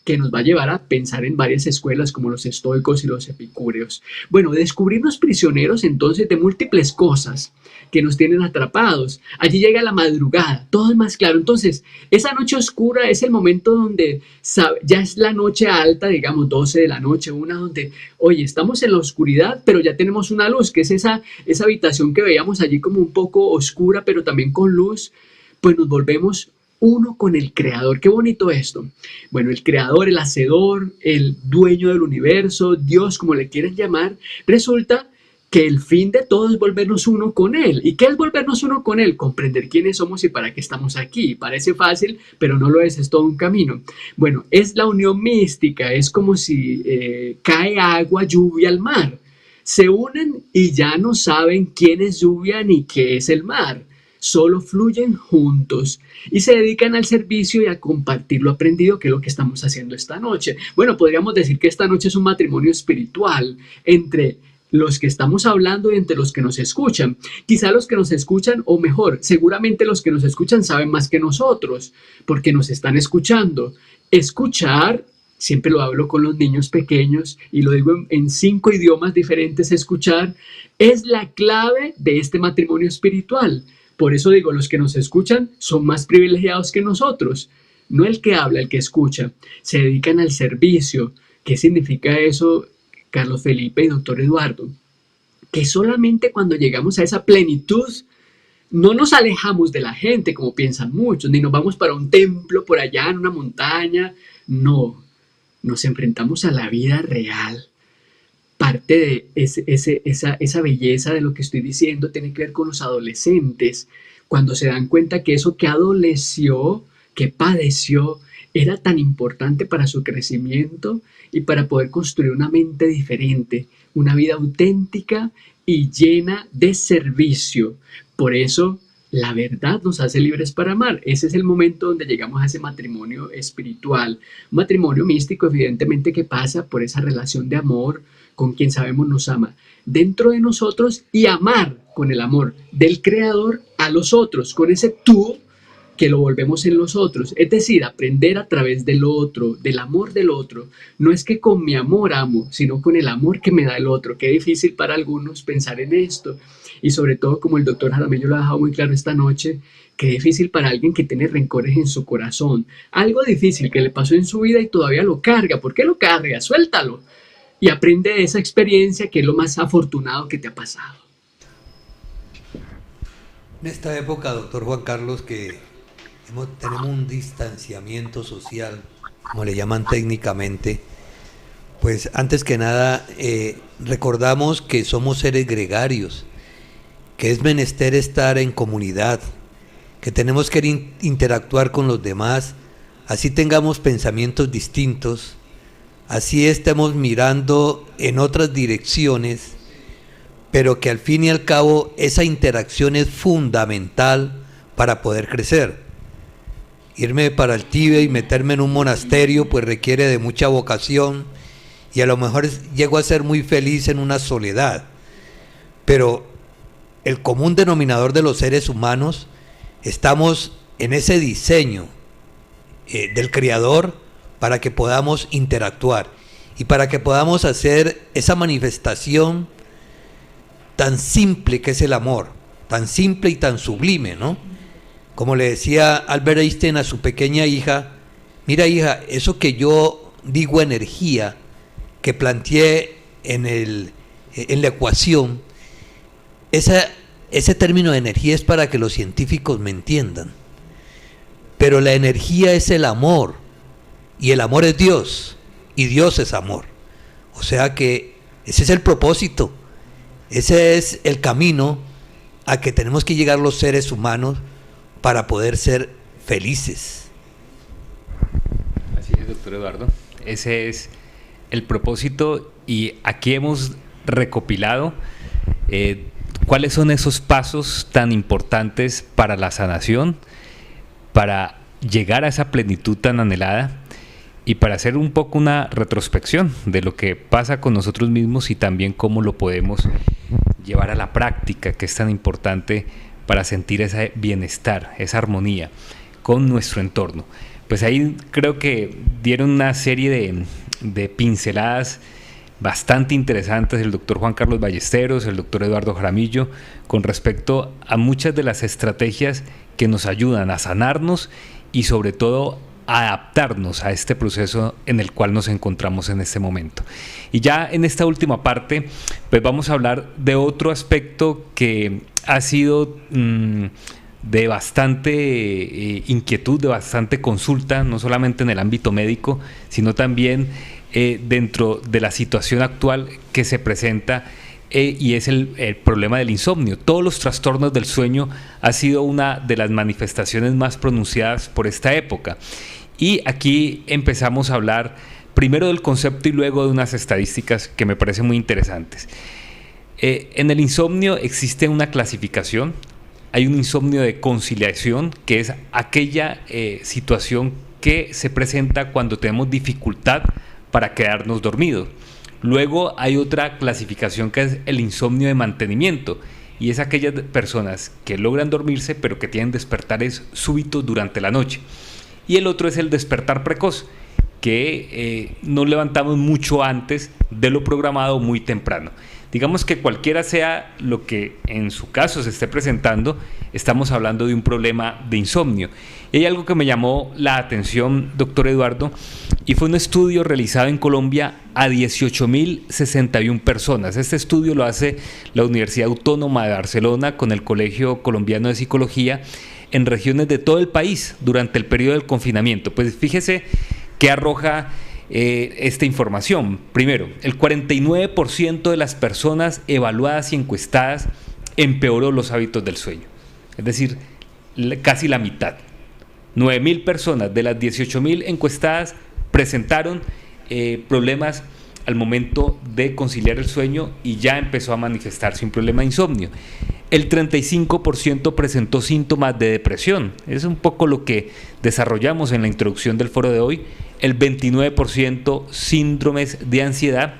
que nos va a llevar a pensar en varias escuelas como los estoicos y los epicúreos. Bueno, descubrirnos prisioneros entonces de múltiples cosas que nos tienen atrapados. Allí llega la madrugada, todo es más claro. Entonces, esa noche oscura es el momento donde ya es la noche alta, digamos 12 de la noche, una donde, oye, estamos en la oscuridad, pero ya tenemos una luz, que es esa habitación que veíamos allí como un poco oscura, pero también con luz, pues nos volvemos uno con el creador. Qué bonito esto. Bueno, el creador, el hacedor, el dueño del universo, Dios, como le quieren llamar, resulta que el fin de todo es volvernos uno con Él. ¿Y qué es volvernos uno con Él? Comprender quiénes somos y para qué estamos aquí. Parece fácil, pero no lo es todo un camino. Bueno, es la unión mística, es como si cae agua, lluvia al mar. Se unen y ya no saben quién es lluvia ni qué es el mar. Solo fluyen juntos y se dedican al servicio y a compartir lo aprendido, que es lo que estamos haciendo esta noche. Bueno, podríamos decir que esta noche es un matrimonio espiritual entre los que estamos hablando y entre los que nos escuchan. Quizá los que nos escuchan, o mejor, seguramente los que nos escuchan saben más que nosotros, porque nos están escuchando. Escuchar, siempre lo hablo con los niños pequeños y lo digo en 5 idiomas diferentes, escuchar es la clave de este matrimonio espiritual. Por eso digo, los que nos escuchan son más privilegiados que nosotros. No el que habla, el que escucha. Se dedican al servicio. ¿Qué significa eso? Carlos Felipe y doctor Eduardo, que solamente cuando llegamos a esa plenitud no nos alejamos de la gente como piensan muchos, ni nos vamos para un templo por allá en una montaña, no, nos enfrentamos a la vida real. Parte de esa belleza de lo que estoy diciendo tiene que ver con los adolescentes, cuando se dan cuenta que eso que adoleció, que padeció, era tan importante para su crecimiento y para poder construir una mente diferente, una vida auténtica y llena de servicio. Por eso, la verdad nos hace libres para amar. Ese es el momento donde llegamos a ese matrimonio espiritual. Un matrimonio místico, evidentemente, que pasa por esa relación de amor con quien sabemos nos ama dentro de nosotros y amar con el amor del Creador a los otros, con ese tú que lo volvemos en los otros. Es decir, aprender a través del otro, del amor del otro. No es que con mi amor amo, sino con el amor que me da el otro. Qué difícil para algunos pensar en esto. Y sobre todo, como el doctor Jaramillo lo ha dejado muy claro esta noche, qué difícil para alguien que tiene rencores en su corazón. Algo difícil que le pasó en su vida y todavía lo carga. ¿Por qué lo carga? Suéltalo. Y aprende de esa experiencia, que es lo más afortunado que te ha pasado. En esta época, doctor Juan Carlos, que tenemos un distanciamiento social, como le llaman técnicamente, pues antes que nada recordamos que somos seres gregarios, que es menester estar en comunidad, que tenemos que interactuar con los demás, así tengamos pensamientos distintos, así estemos mirando en otras direcciones, pero que al fin y al cabo esa interacción es fundamental para poder crecer. Irme para el Tíbet y meterme en un monasterio pues requiere de mucha vocación y a lo mejor llego a ser muy feliz en una soledad, pero el común denominador de los seres humanos, estamos en ese diseño del Creador para que podamos interactuar y para que podamos hacer esa manifestación tan simple que es el amor, tan simple y tan sublime, ¿no? Como le decía Albert Einstein a su pequeña hija, mira hija, eso que yo digo energía, que planteé en la ecuación, ese término de energía es para que los científicos me entiendan, pero la energía es el amor, y el amor es Dios, y Dios es amor. O sea que ese es el propósito, ese es el camino a que tenemos que llegar los seres humanos para poder ser felices. Así es, doctor Eduardo. Ese es el propósito y aquí hemos recopilado cuáles son esos pasos tan importantes para la sanación, para llegar a esa plenitud tan anhelada y para hacer un poco una retrospección de lo que pasa con nosotros mismos y también cómo lo podemos llevar a la práctica, que es tan importante para sentir ese bienestar, esa armonía con nuestro entorno. Pues ahí creo que dieron una serie de pinceladas bastante interesantes el doctor Juan Carlos Ballesteros, el doctor Eduardo Jaramillo, con respecto a muchas de las estrategias que nos ayudan a sanarnos y sobre todo a adaptarnos a este proceso en el cual nos encontramos en este momento. Y ya en esta última parte, pues vamos a hablar de otro aspecto que ha sido de bastante inquietud, de bastante consulta, no solamente en el ámbito médico, sino también dentro de la situación actual que se presenta y es el problema del insomnio. Todos los trastornos del sueño ha sido una de las manifestaciones más pronunciadas por esta época. Y aquí empezamos a hablar primero del concepto y luego de unas estadísticas que me parecen muy interesantes. En el insomnio existe una clasificación. Hay un insomnio de conciliación, que es aquella situación que se presenta cuando tenemos dificultad para quedarnos dormidos. Luego hay otra clasificación que es el insomnio de mantenimiento, y es aquellas personas que logran dormirse pero que tienen despertares súbitos durante la noche. Y el otro es el despertar precoz, que nos levantamos mucho antes de lo programado, muy temprano. Digamos que cualquiera sea lo que en su caso se esté presentando, estamos hablando de un problema de insomnio. Y hay algo que me llamó la atención, doctor Eduardo, y fue un estudio realizado en Colombia a 18.061 personas. Este estudio lo hace la Universidad Autónoma de Barcelona con el Colegio Colombiano de Psicología en regiones de todo el país durante el periodo del confinamiento. Pues fíjese que arroja esta información. Primero, el 49% de las personas evaluadas y encuestadas empeoró los hábitos del sueño. Es decir, casi la mitad. 9.000 personas de las 18.000 encuestadas presentaron problemas al momento de conciliar el sueño y ya empezó a manifestarse un problema de insomnio. El 35% presentó síntomas de depresión. Es un poco lo que desarrollamos en la introducción del foro de hoy. El 29% síndromes de ansiedad.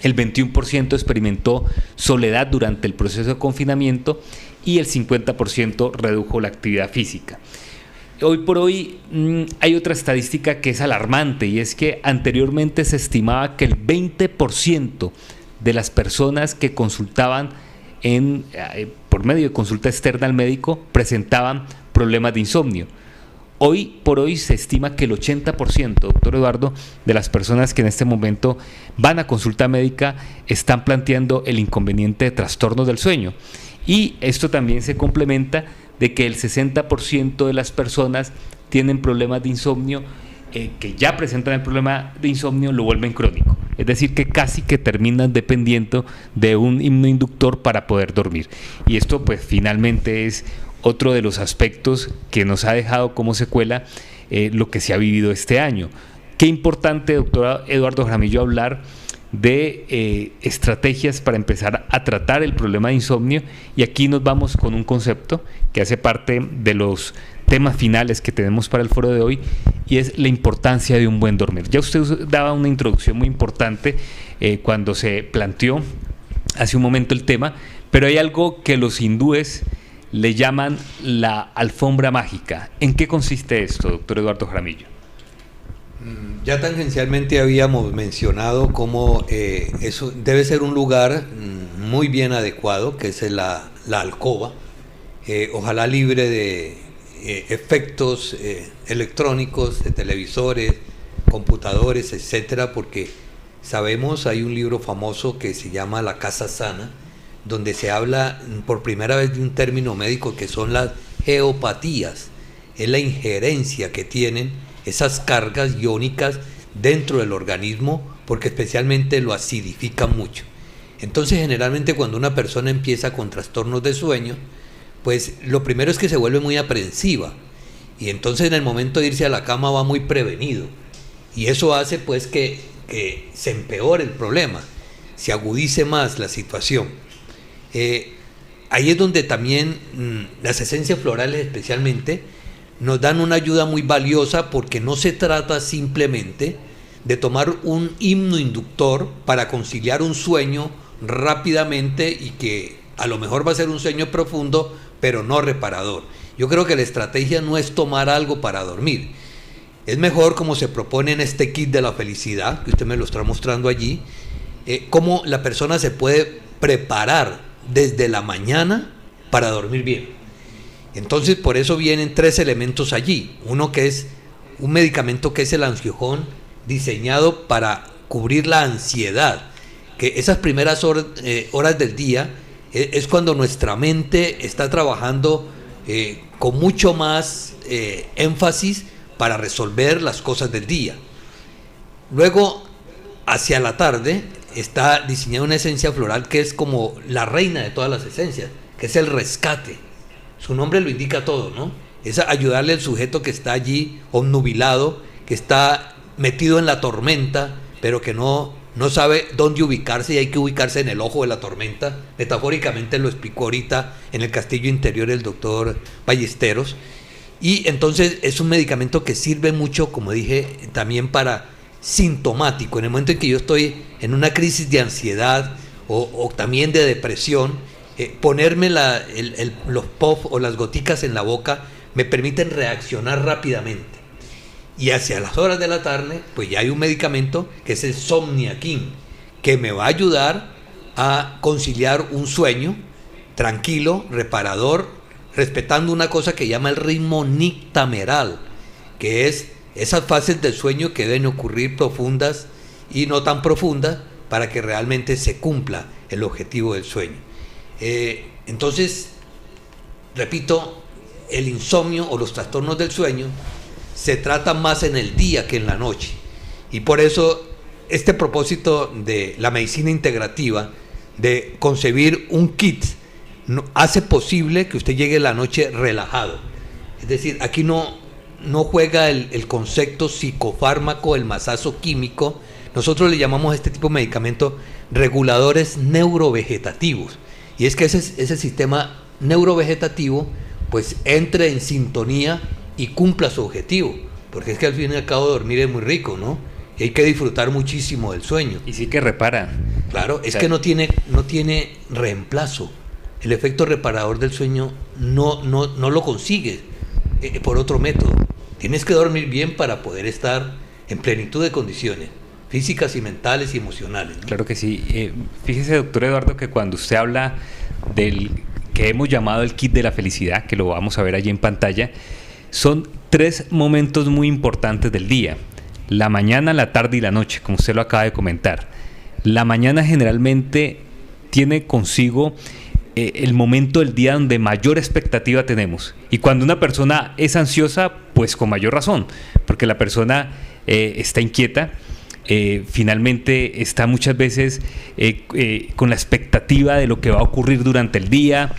El 21% experimentó soledad durante el proceso de confinamiento y el 50% redujo la actividad física. Hoy por hoy hay otra estadística que es alarmante, y es que anteriormente se estimaba que el 20% de las personas que consultaban por medio de consulta externa al médico presentaban problemas de insomnio. Hoy por hoy se estima que el 80%, doctor Eduardo, de las personas que en este momento van a consulta médica están planteando el inconveniente de trastornos del sueño. Y esto también se complementa de que el 60% de las personas tienen problemas de insomnio, que ya presentan el problema de insomnio, lo vuelven crónico. Es decir, que casi que terminan dependiendo de un hipnoinductor para poder dormir. Y esto pues finalmente es otro de los aspectos que nos ha dejado como secuela lo que se ha vivido este año. Qué importante, doctor Eduardo Jaramillo, hablar de estrategias para empezar a tratar el problema de insomnio, y aquí nos vamos con un concepto que hace parte de los temas finales que tenemos para el foro de hoy, y es la importancia de un buen dormir. Ya usted daba una introducción muy importante cuando se planteó hace un momento el tema, pero hay algo que los hindúes le llaman la alfombra mágica. ¿En qué consiste esto, doctor Eduardo Jaramillo? Ya tangencialmente habíamos mencionado cómo eso debe ser un lugar muy bien adecuado, que es la alcoba, ojalá libre de efectos electrónicos, de televisores, computadores, etcétera, porque sabemos, hay un libro famoso que se llama La Casa Sana, donde se habla por primera vez de un término médico que son las geopatías, es la injerencia que tienen esas cargas iónicas dentro del organismo, porque especialmente lo acidifican mucho. Entonces, generalmente cuando una persona empieza con trastornos de sueño, pues lo primero es que se vuelve muy aprensiva, y entonces en el momento de irse a la cama va muy prevenido, y eso hace pues que se empeore el problema, se agudice más la situación. Ahí es donde también las esencias florales especialmente nos dan una ayuda muy valiosa, porque no se trata simplemente de tomar un hipnoinductor para conciliar un sueño rápidamente, y que a lo mejor va a ser un sueño profundo pero no reparador. Yo creo que la estrategia no es tomar algo para dormir. Es mejor, como se propone en este kit de la felicidad, que usted me lo está mostrando allí, cómo la persona se puede preparar desde la mañana para dormir bien. Entonces, por eso vienen 3 elementos allí. Uno que es un medicamento que es el ansiojón, diseñado para cubrir la ansiedad, que esas primeras horas del día es cuando nuestra mente está trabajando con mucho más énfasis para resolver las cosas del día. Luego, hacia la tarde, está diseñada una esencia floral que es como la reina de todas las esencias, que es el rescate. Su nombre lo indica todo, ¿no? Es ayudarle al sujeto que está allí obnubilado, que está metido en la tormenta, pero que no sabe dónde ubicarse, y hay que ubicarse en el ojo de la tormenta. Metafóricamente lo explicó ahorita en el castillo interior el doctor Ballesteros. Y entonces es un medicamento que sirve mucho, como dije, también para sintomático. En el momento en que yo estoy en una crisis de ansiedad o también de depresión, ponerme los puffs o las goticas en la boca me permiten reaccionar rápidamente. Y hacia las horas de la tarde, pues ya hay un medicamento que es el Somniaquin, que me va a ayudar a conciliar un sueño tranquilo, reparador, respetando una cosa que llama el ritmo nictameral, que es esas fases del sueño que deben ocurrir profundas y no tan profundas para que realmente se cumpla el objetivo del sueño. Entonces, repito, el insomnio o los trastornos del sueño se tratan más en el día que en la noche. Y por eso este propósito de la medicina integrativa, de concebir un kit, hace posible que usted llegue la noche relajado. Es decir, aquí no juega el concepto psicofármaco, el masazo químico. Nosotros le llamamos a este tipo de medicamentos reguladores neurovegetativos. Y es que ese sistema neurovegetativo pues entre en sintonía y cumpla su objetivo. Porque es que al fin y al cabo dormir es muy rico, ¿no? Y hay que disfrutar muchísimo del sueño. Y sí que repara. Claro, es que no tiene reemplazo. El efecto reparador del sueño no lo consigues por otro método. Tienes que dormir bien para poder estar en plenitud de condiciones físicas y mentales y emocionales, ¿no? Claro que sí. Fíjese, doctor Eduardo, que cuando usted habla del que hemos llamado el kit de la felicidad, que lo vamos a ver allí en pantalla, son 3 momentos muy importantes del día: la mañana, la tarde y la noche, como usted lo acaba de comentar. La mañana generalmente tiene consigo el momento del día donde mayor expectativa tenemos, y cuando una persona es ansiosa, pues con mayor razón, porque la persona está inquieta, finalmente está muchas veces con la expectativa de lo que va a ocurrir durante el día,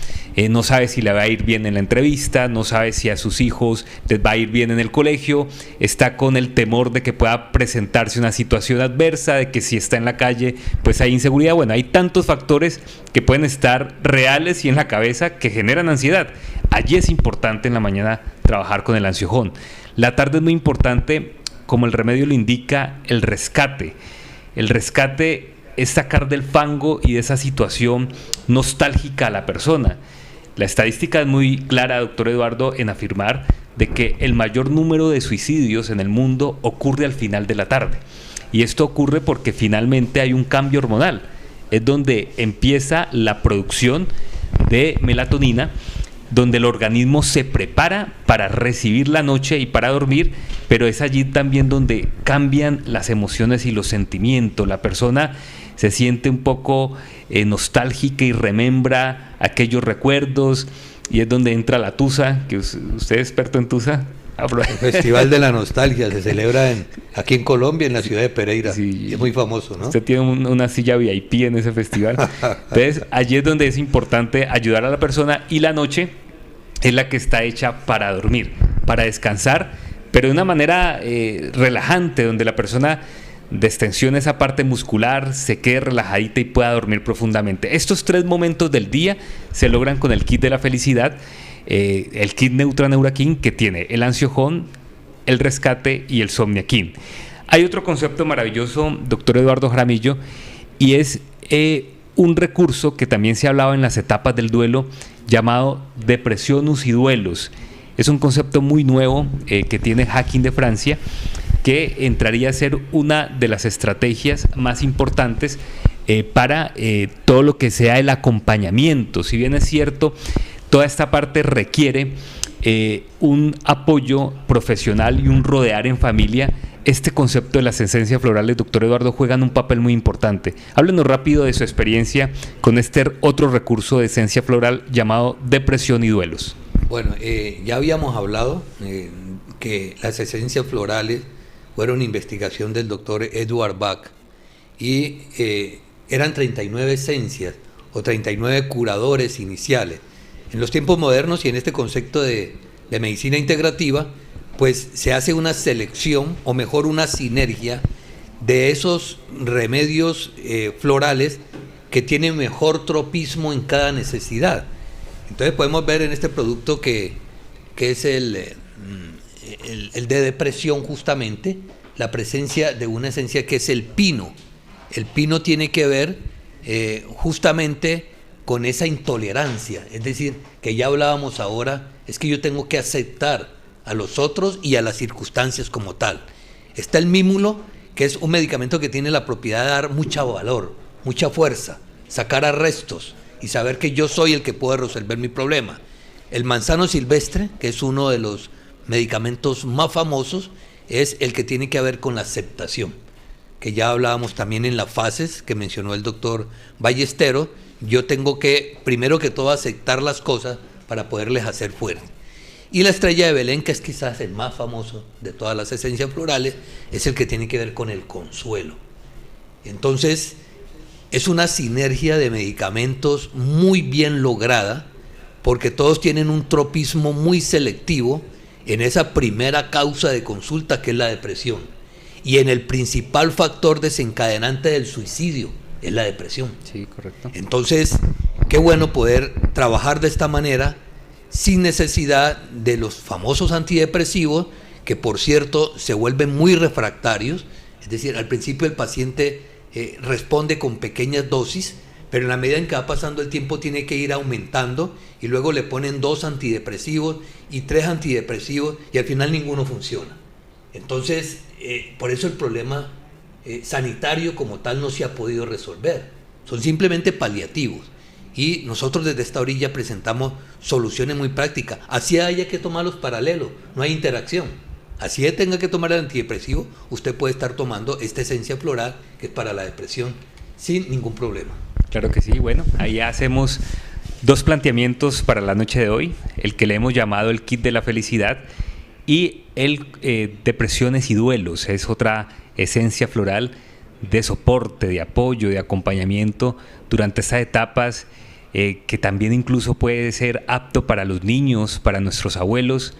no sabe si le va a ir bien en la entrevista, no sabe si a sus hijos les va a ir bien en el colegio, está con el temor de que pueda presentarse una situación adversa, de que si está en la calle pues hay inseguridad. Bueno, hay tantos factores que pueden estar reales y en la cabeza que generan ansiedad. Allí es importante en la mañana trabajar con el ansiojón. La tarde es muy importante, como el remedio lo indica, el rescate. El rescate es sacar del fango y de esa situación nostálgica a la persona. La estadística es muy clara, doctor Eduardo, en afirmar de que el mayor número de suicidios en el mundo ocurre al final de la tarde. Y esto ocurre porque finalmente hay un cambio hormonal. Es donde empieza la producción de melatonina, donde el organismo se prepara para recibir la noche y para dormir, pero es allí también donde cambian las emociones y los sentimientos. La persona se siente un poco nostálgica y remembra aquellos recuerdos, y es donde entra la tusa, que usted es experto en tusa. El Festival de la Nostalgia se celebra aquí en Colombia, en la ciudad de Pereira. Sí, es muy famoso, ¿no? Usted tiene una silla VIP en ese festival. Entonces, allí es donde es importante ayudar a la persona, y la noche es la que está hecha para dormir, para descansar, pero de una manera relajante, donde la persona destensione esa parte muscular, se quede relajadita y pueda dormir profundamente. Estos 3 momentos del día se logran con el kit de la felicidad, el kit Neutraneurakin, que tiene el ansiojón, el rescate y el somniakin. Hay otro concepto maravilloso, doctor Eduardo Jaramillo, y es un recurso que también se ha hablado en las etapas del duelo, llamado depresionus y duelos. Es un concepto muy nuevo que tiene Hacking de Francia, que entraría a ser una de las estrategias más importantes para todo lo que sea el acompañamiento. Si bien es cierto, toda esta parte requiere un apoyo profesional y un rodear en familia, este concepto de las esencias florales, doctor Eduardo, juegan un papel muy importante. Háblenos rápido de su experiencia con este otro recurso de esencia floral llamado depresión y duelos. Bueno, ya habíamos hablado que las esencias florales fueron investigación del doctor Edward Bach, y eran 39 esencias o 39 curadores iniciales. En los tiempos modernos y en este concepto de medicina integrativa, pues se hace una selección, o mejor una sinergia, de esos remedios florales que tienen mejor tropismo en cada necesidad. Entonces podemos ver en este producto que es el de depresión, justamente la presencia de una esencia que es el pino. El pino tiene que ver justamente con esa intolerancia, es decir, que ya hablábamos ahora, es que yo tengo que aceptar a los otros y a las circunstancias como tal. Está el mímulo, que es un medicamento que tiene la propiedad de dar mucho valor, mucha fuerza, sacar arrestos y saber que yo soy el que puede resolver mi problema. El manzano silvestre, que es uno de los medicamentos más famosos, es el que tiene que ver con la aceptación, que ya hablábamos también en las fases que mencionó el doctor Ballesteros. Yo tengo que, primero que todo, aceptar las cosas para poderles hacer fuerte. Y la estrella de Belén, que es quizás el más famoso de todas las esencias florales, es el que tiene que ver con el consuelo. Entonces, es una sinergia de medicamentos muy bien lograda, porque todos tienen un tropismo muy selectivo en esa primera causa de consulta, que es la depresión, y en el principal factor desencadenante del suicidio, es la depresión. Sí, correcto. Entonces, qué bueno poder trabajar de esta manera sin necesidad de los famosos antidepresivos, que por cierto se vuelven muy refractarios. Es decir, al principio el paciente responde con pequeñas dosis, pero en la medida en que va pasando el tiempo tiene que ir aumentando, y luego le ponen 2 antidepresivos y 3 antidepresivos y al final ninguno funciona. Entonces, por eso el problema sanitario como tal no se ha podido resolver. Son simplemente paliativos. Y nosotros desde esta orilla presentamos soluciones muy prácticas. Así haya que tomarlos paralelos, no hay interacción. Así tenga que tomar el antidepresivo, usted puede estar tomando esta esencia floral que es para la depresión sin ningún problema. Claro que sí. Bueno, ahí hacemos 2 planteamientos para la noche de hoy, el que le hemos llamado el kit de la felicidad, y el depresiones y duelos. Es otra esencia floral de soporte, de apoyo, de acompañamiento durante estas etapas, que también incluso puede ser apto para los niños, para nuestros abuelos.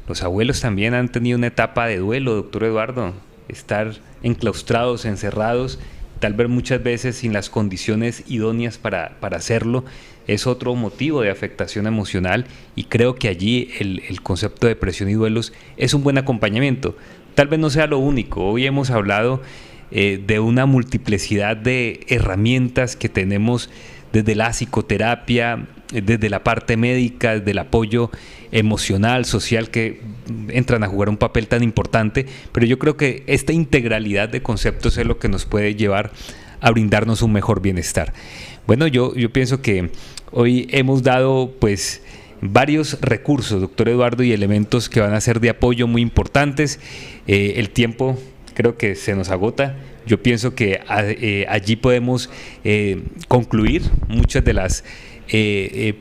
Los abuelos también han tenido una etapa de duelo, doctor Eduardo, estar enclaustrados, encerrados, tal vez muchas veces sin las condiciones idóneas para hacerlo, es otro motivo de afectación emocional, y creo que allí el concepto de depresión y duelos es un buen acompañamiento. Tal vez no sea lo único. Hoy hemos hablado de una multiplicidad de herramientas que tenemos desde la psicoterapia, desde la parte médica, desde el apoyo emocional, social, que entran a jugar un papel tan importante, pero yo creo que esta integralidad de conceptos es lo que nos puede llevar a brindarnos un mejor bienestar. Bueno, yo pienso que hoy hemos dado pues varios recursos, doctor Eduardo, y elementos que van a ser de apoyo muy importantes. El tiempo creo que se nos agota. Yo pienso que allí podemos concluir muchas de las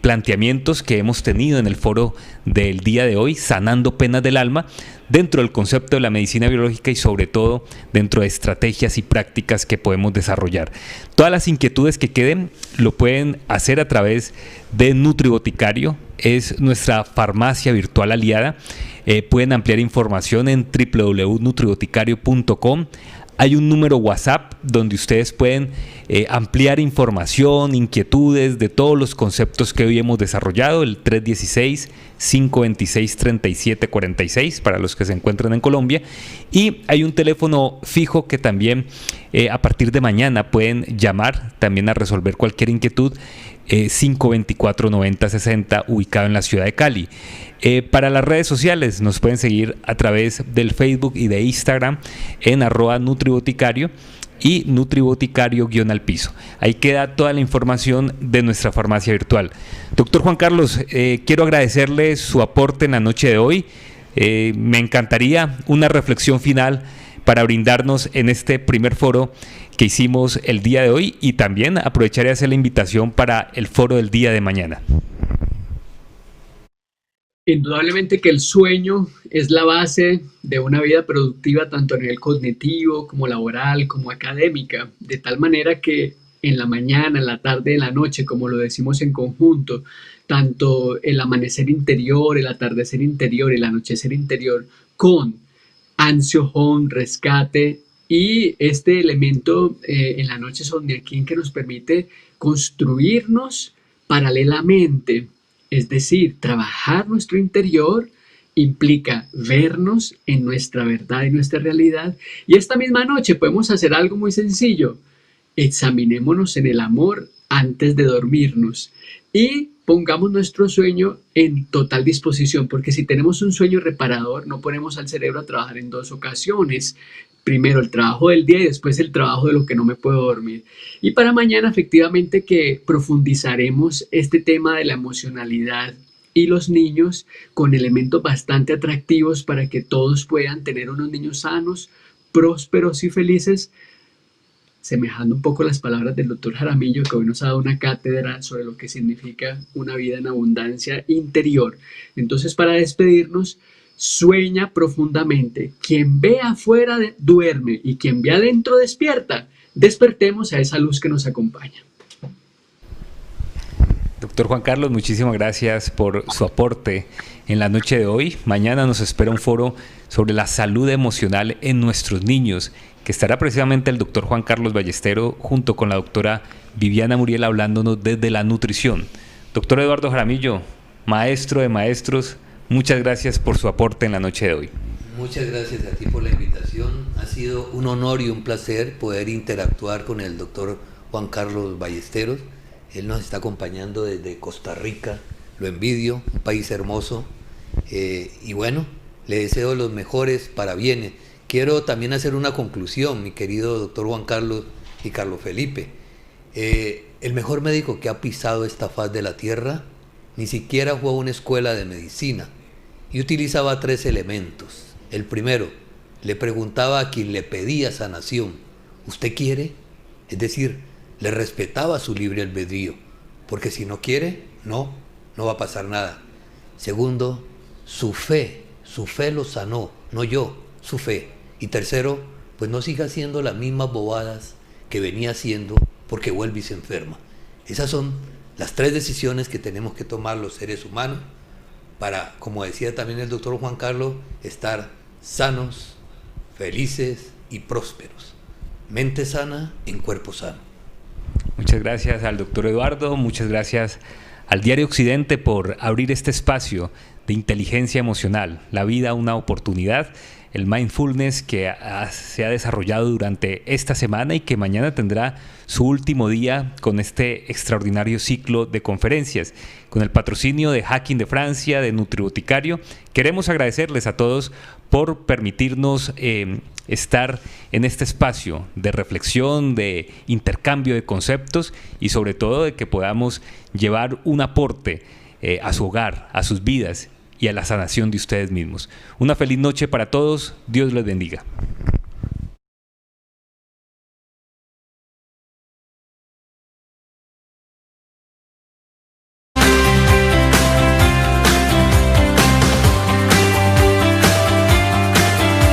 planteamientos que hemos tenido en el foro del día de hoy, sanando penas del alma, dentro del concepto de la medicina biológica y sobre todo dentro de estrategias y prácticas que podemos desarrollar. Todas las inquietudes que queden lo pueden hacer a través de Nutriboticario, es nuestra farmacia virtual aliada. Pueden ampliar información en www.nutriboticario.com. Hay un número WhatsApp donde ustedes pueden ampliar información, inquietudes de todos los conceptos que hoy hemos desarrollado, el 316-526-3746 para los que se encuentran en Colombia. Y hay un teléfono fijo que también a partir de mañana pueden llamar también a resolver cualquier inquietud, 524-9060, ubicado en la ciudad de Cali. Para las redes sociales nos pueden seguir a través del Facebook y de Instagram en @Nutriboticario y Nutriboticario_al piso. Ahí queda toda la información de nuestra farmacia virtual. Doctor Juan Carlos, quiero agradecerle su aporte en la noche de hoy. Me encantaría una reflexión final para brindarnos en este primer foro que hicimos el día de hoy, y también aprovecharé a hacer la invitación para el foro del día de mañana. Indudablemente que el sueño es la base de una vida productiva tanto a nivel cognitivo como laboral como académica, de tal manera que en la mañana, en la tarde, en la noche, como lo decimos en conjunto, tanto el amanecer interior, el atardecer interior, el anochecer interior, con ansio, hon, rescate y este elemento en la noche son de aquí en que nos permite construirnos paralelamente. Es decir, trabajar nuestro interior implica vernos en nuestra verdad y nuestra realidad. Y esta misma noche podemos hacer algo muy sencillo. Examinémonos en el amor antes de dormirnos. Y pongamos nuestro sueño en total disposición, porque si tenemos un sueño reparador, no ponemos al cerebro a trabajar en dos ocasiones. Primero el trabajo del día y después el trabajo de lo que no me puedo dormir. Y para mañana efectivamente que profundizaremos este tema de la emocionalidad y los niños con elementos bastante atractivos para que todos puedan tener unos niños sanos, prósperos y felices, semejando un poco las palabras del doctor Jaramillo, que hoy nos ha dado una cátedra sobre lo que significa una vida en abundancia interior. Entonces, para despedirnos, sueña profundamente. Quien ve afuera duerme y quien ve adentro despierta. Despertemos a esa luz que nos acompaña. Doctor Juan Carlos, muchísimas gracias por su aporte en la noche de hoy. Mañana nos espera un foro sobre la salud emocional en nuestros niños, que estará precisamente el doctor Juan Carlos Ballestero junto con la doctora Viviana Muriel hablándonos desde la nutrición. Doctor Eduardo Jaramillo, maestro de maestros, muchas gracias por su aporte en la noche de hoy. Muchas gracias a ti por la invitación. Ha sido un honor y un placer poder interactuar con el doctor Juan Carlos Ballesteros. Él nos está acompañando desde Costa Rica, lo envidio, un país hermoso. Y bueno, le deseo los mejores parabienes. Quiero también hacer una conclusión, mi querido doctor Juan Carlos y Carlos Felipe. El mejor médico que ha pisado esta faz de la tierra ni siquiera fue a una escuela de medicina y utilizaba 3 elementos. El primero, le preguntaba a quien le pedía sanación, ¿usted quiere? Es decir, le respetaba su libre albedrío, porque si no quiere, no va a pasar nada. Segundo, su fe lo sanó, no yo, su fe. Y tercero, pues no siga haciendo las mismas bobadas que venía haciendo porque vuelve y se enferma. Esas son las 3 decisiones que tenemos que tomar los seres humanos para, como decía también el doctor Juan Carlos, estar sanos, felices y prósperos. Mente sana en cuerpo sano. Muchas gracias al doctor Eduardo, muchas gracias al Diario Occidente por abrir este espacio de inteligencia emocional, la vida una oportunidad, el mindfulness que se ha desarrollado durante esta semana y que mañana tendrá su último día con este extraordinario ciclo de conferencias. Con el patrocinio de Hacking de Francia, de Nutriboticario, queremos agradecerles a todos por permitirnos estar en este espacio de reflexión, de intercambio de conceptos y sobre todo de que podamos llevar un aporte a su hogar, a sus vidas y a la sanación de ustedes mismos. Una feliz noche para todos. Dios les bendiga.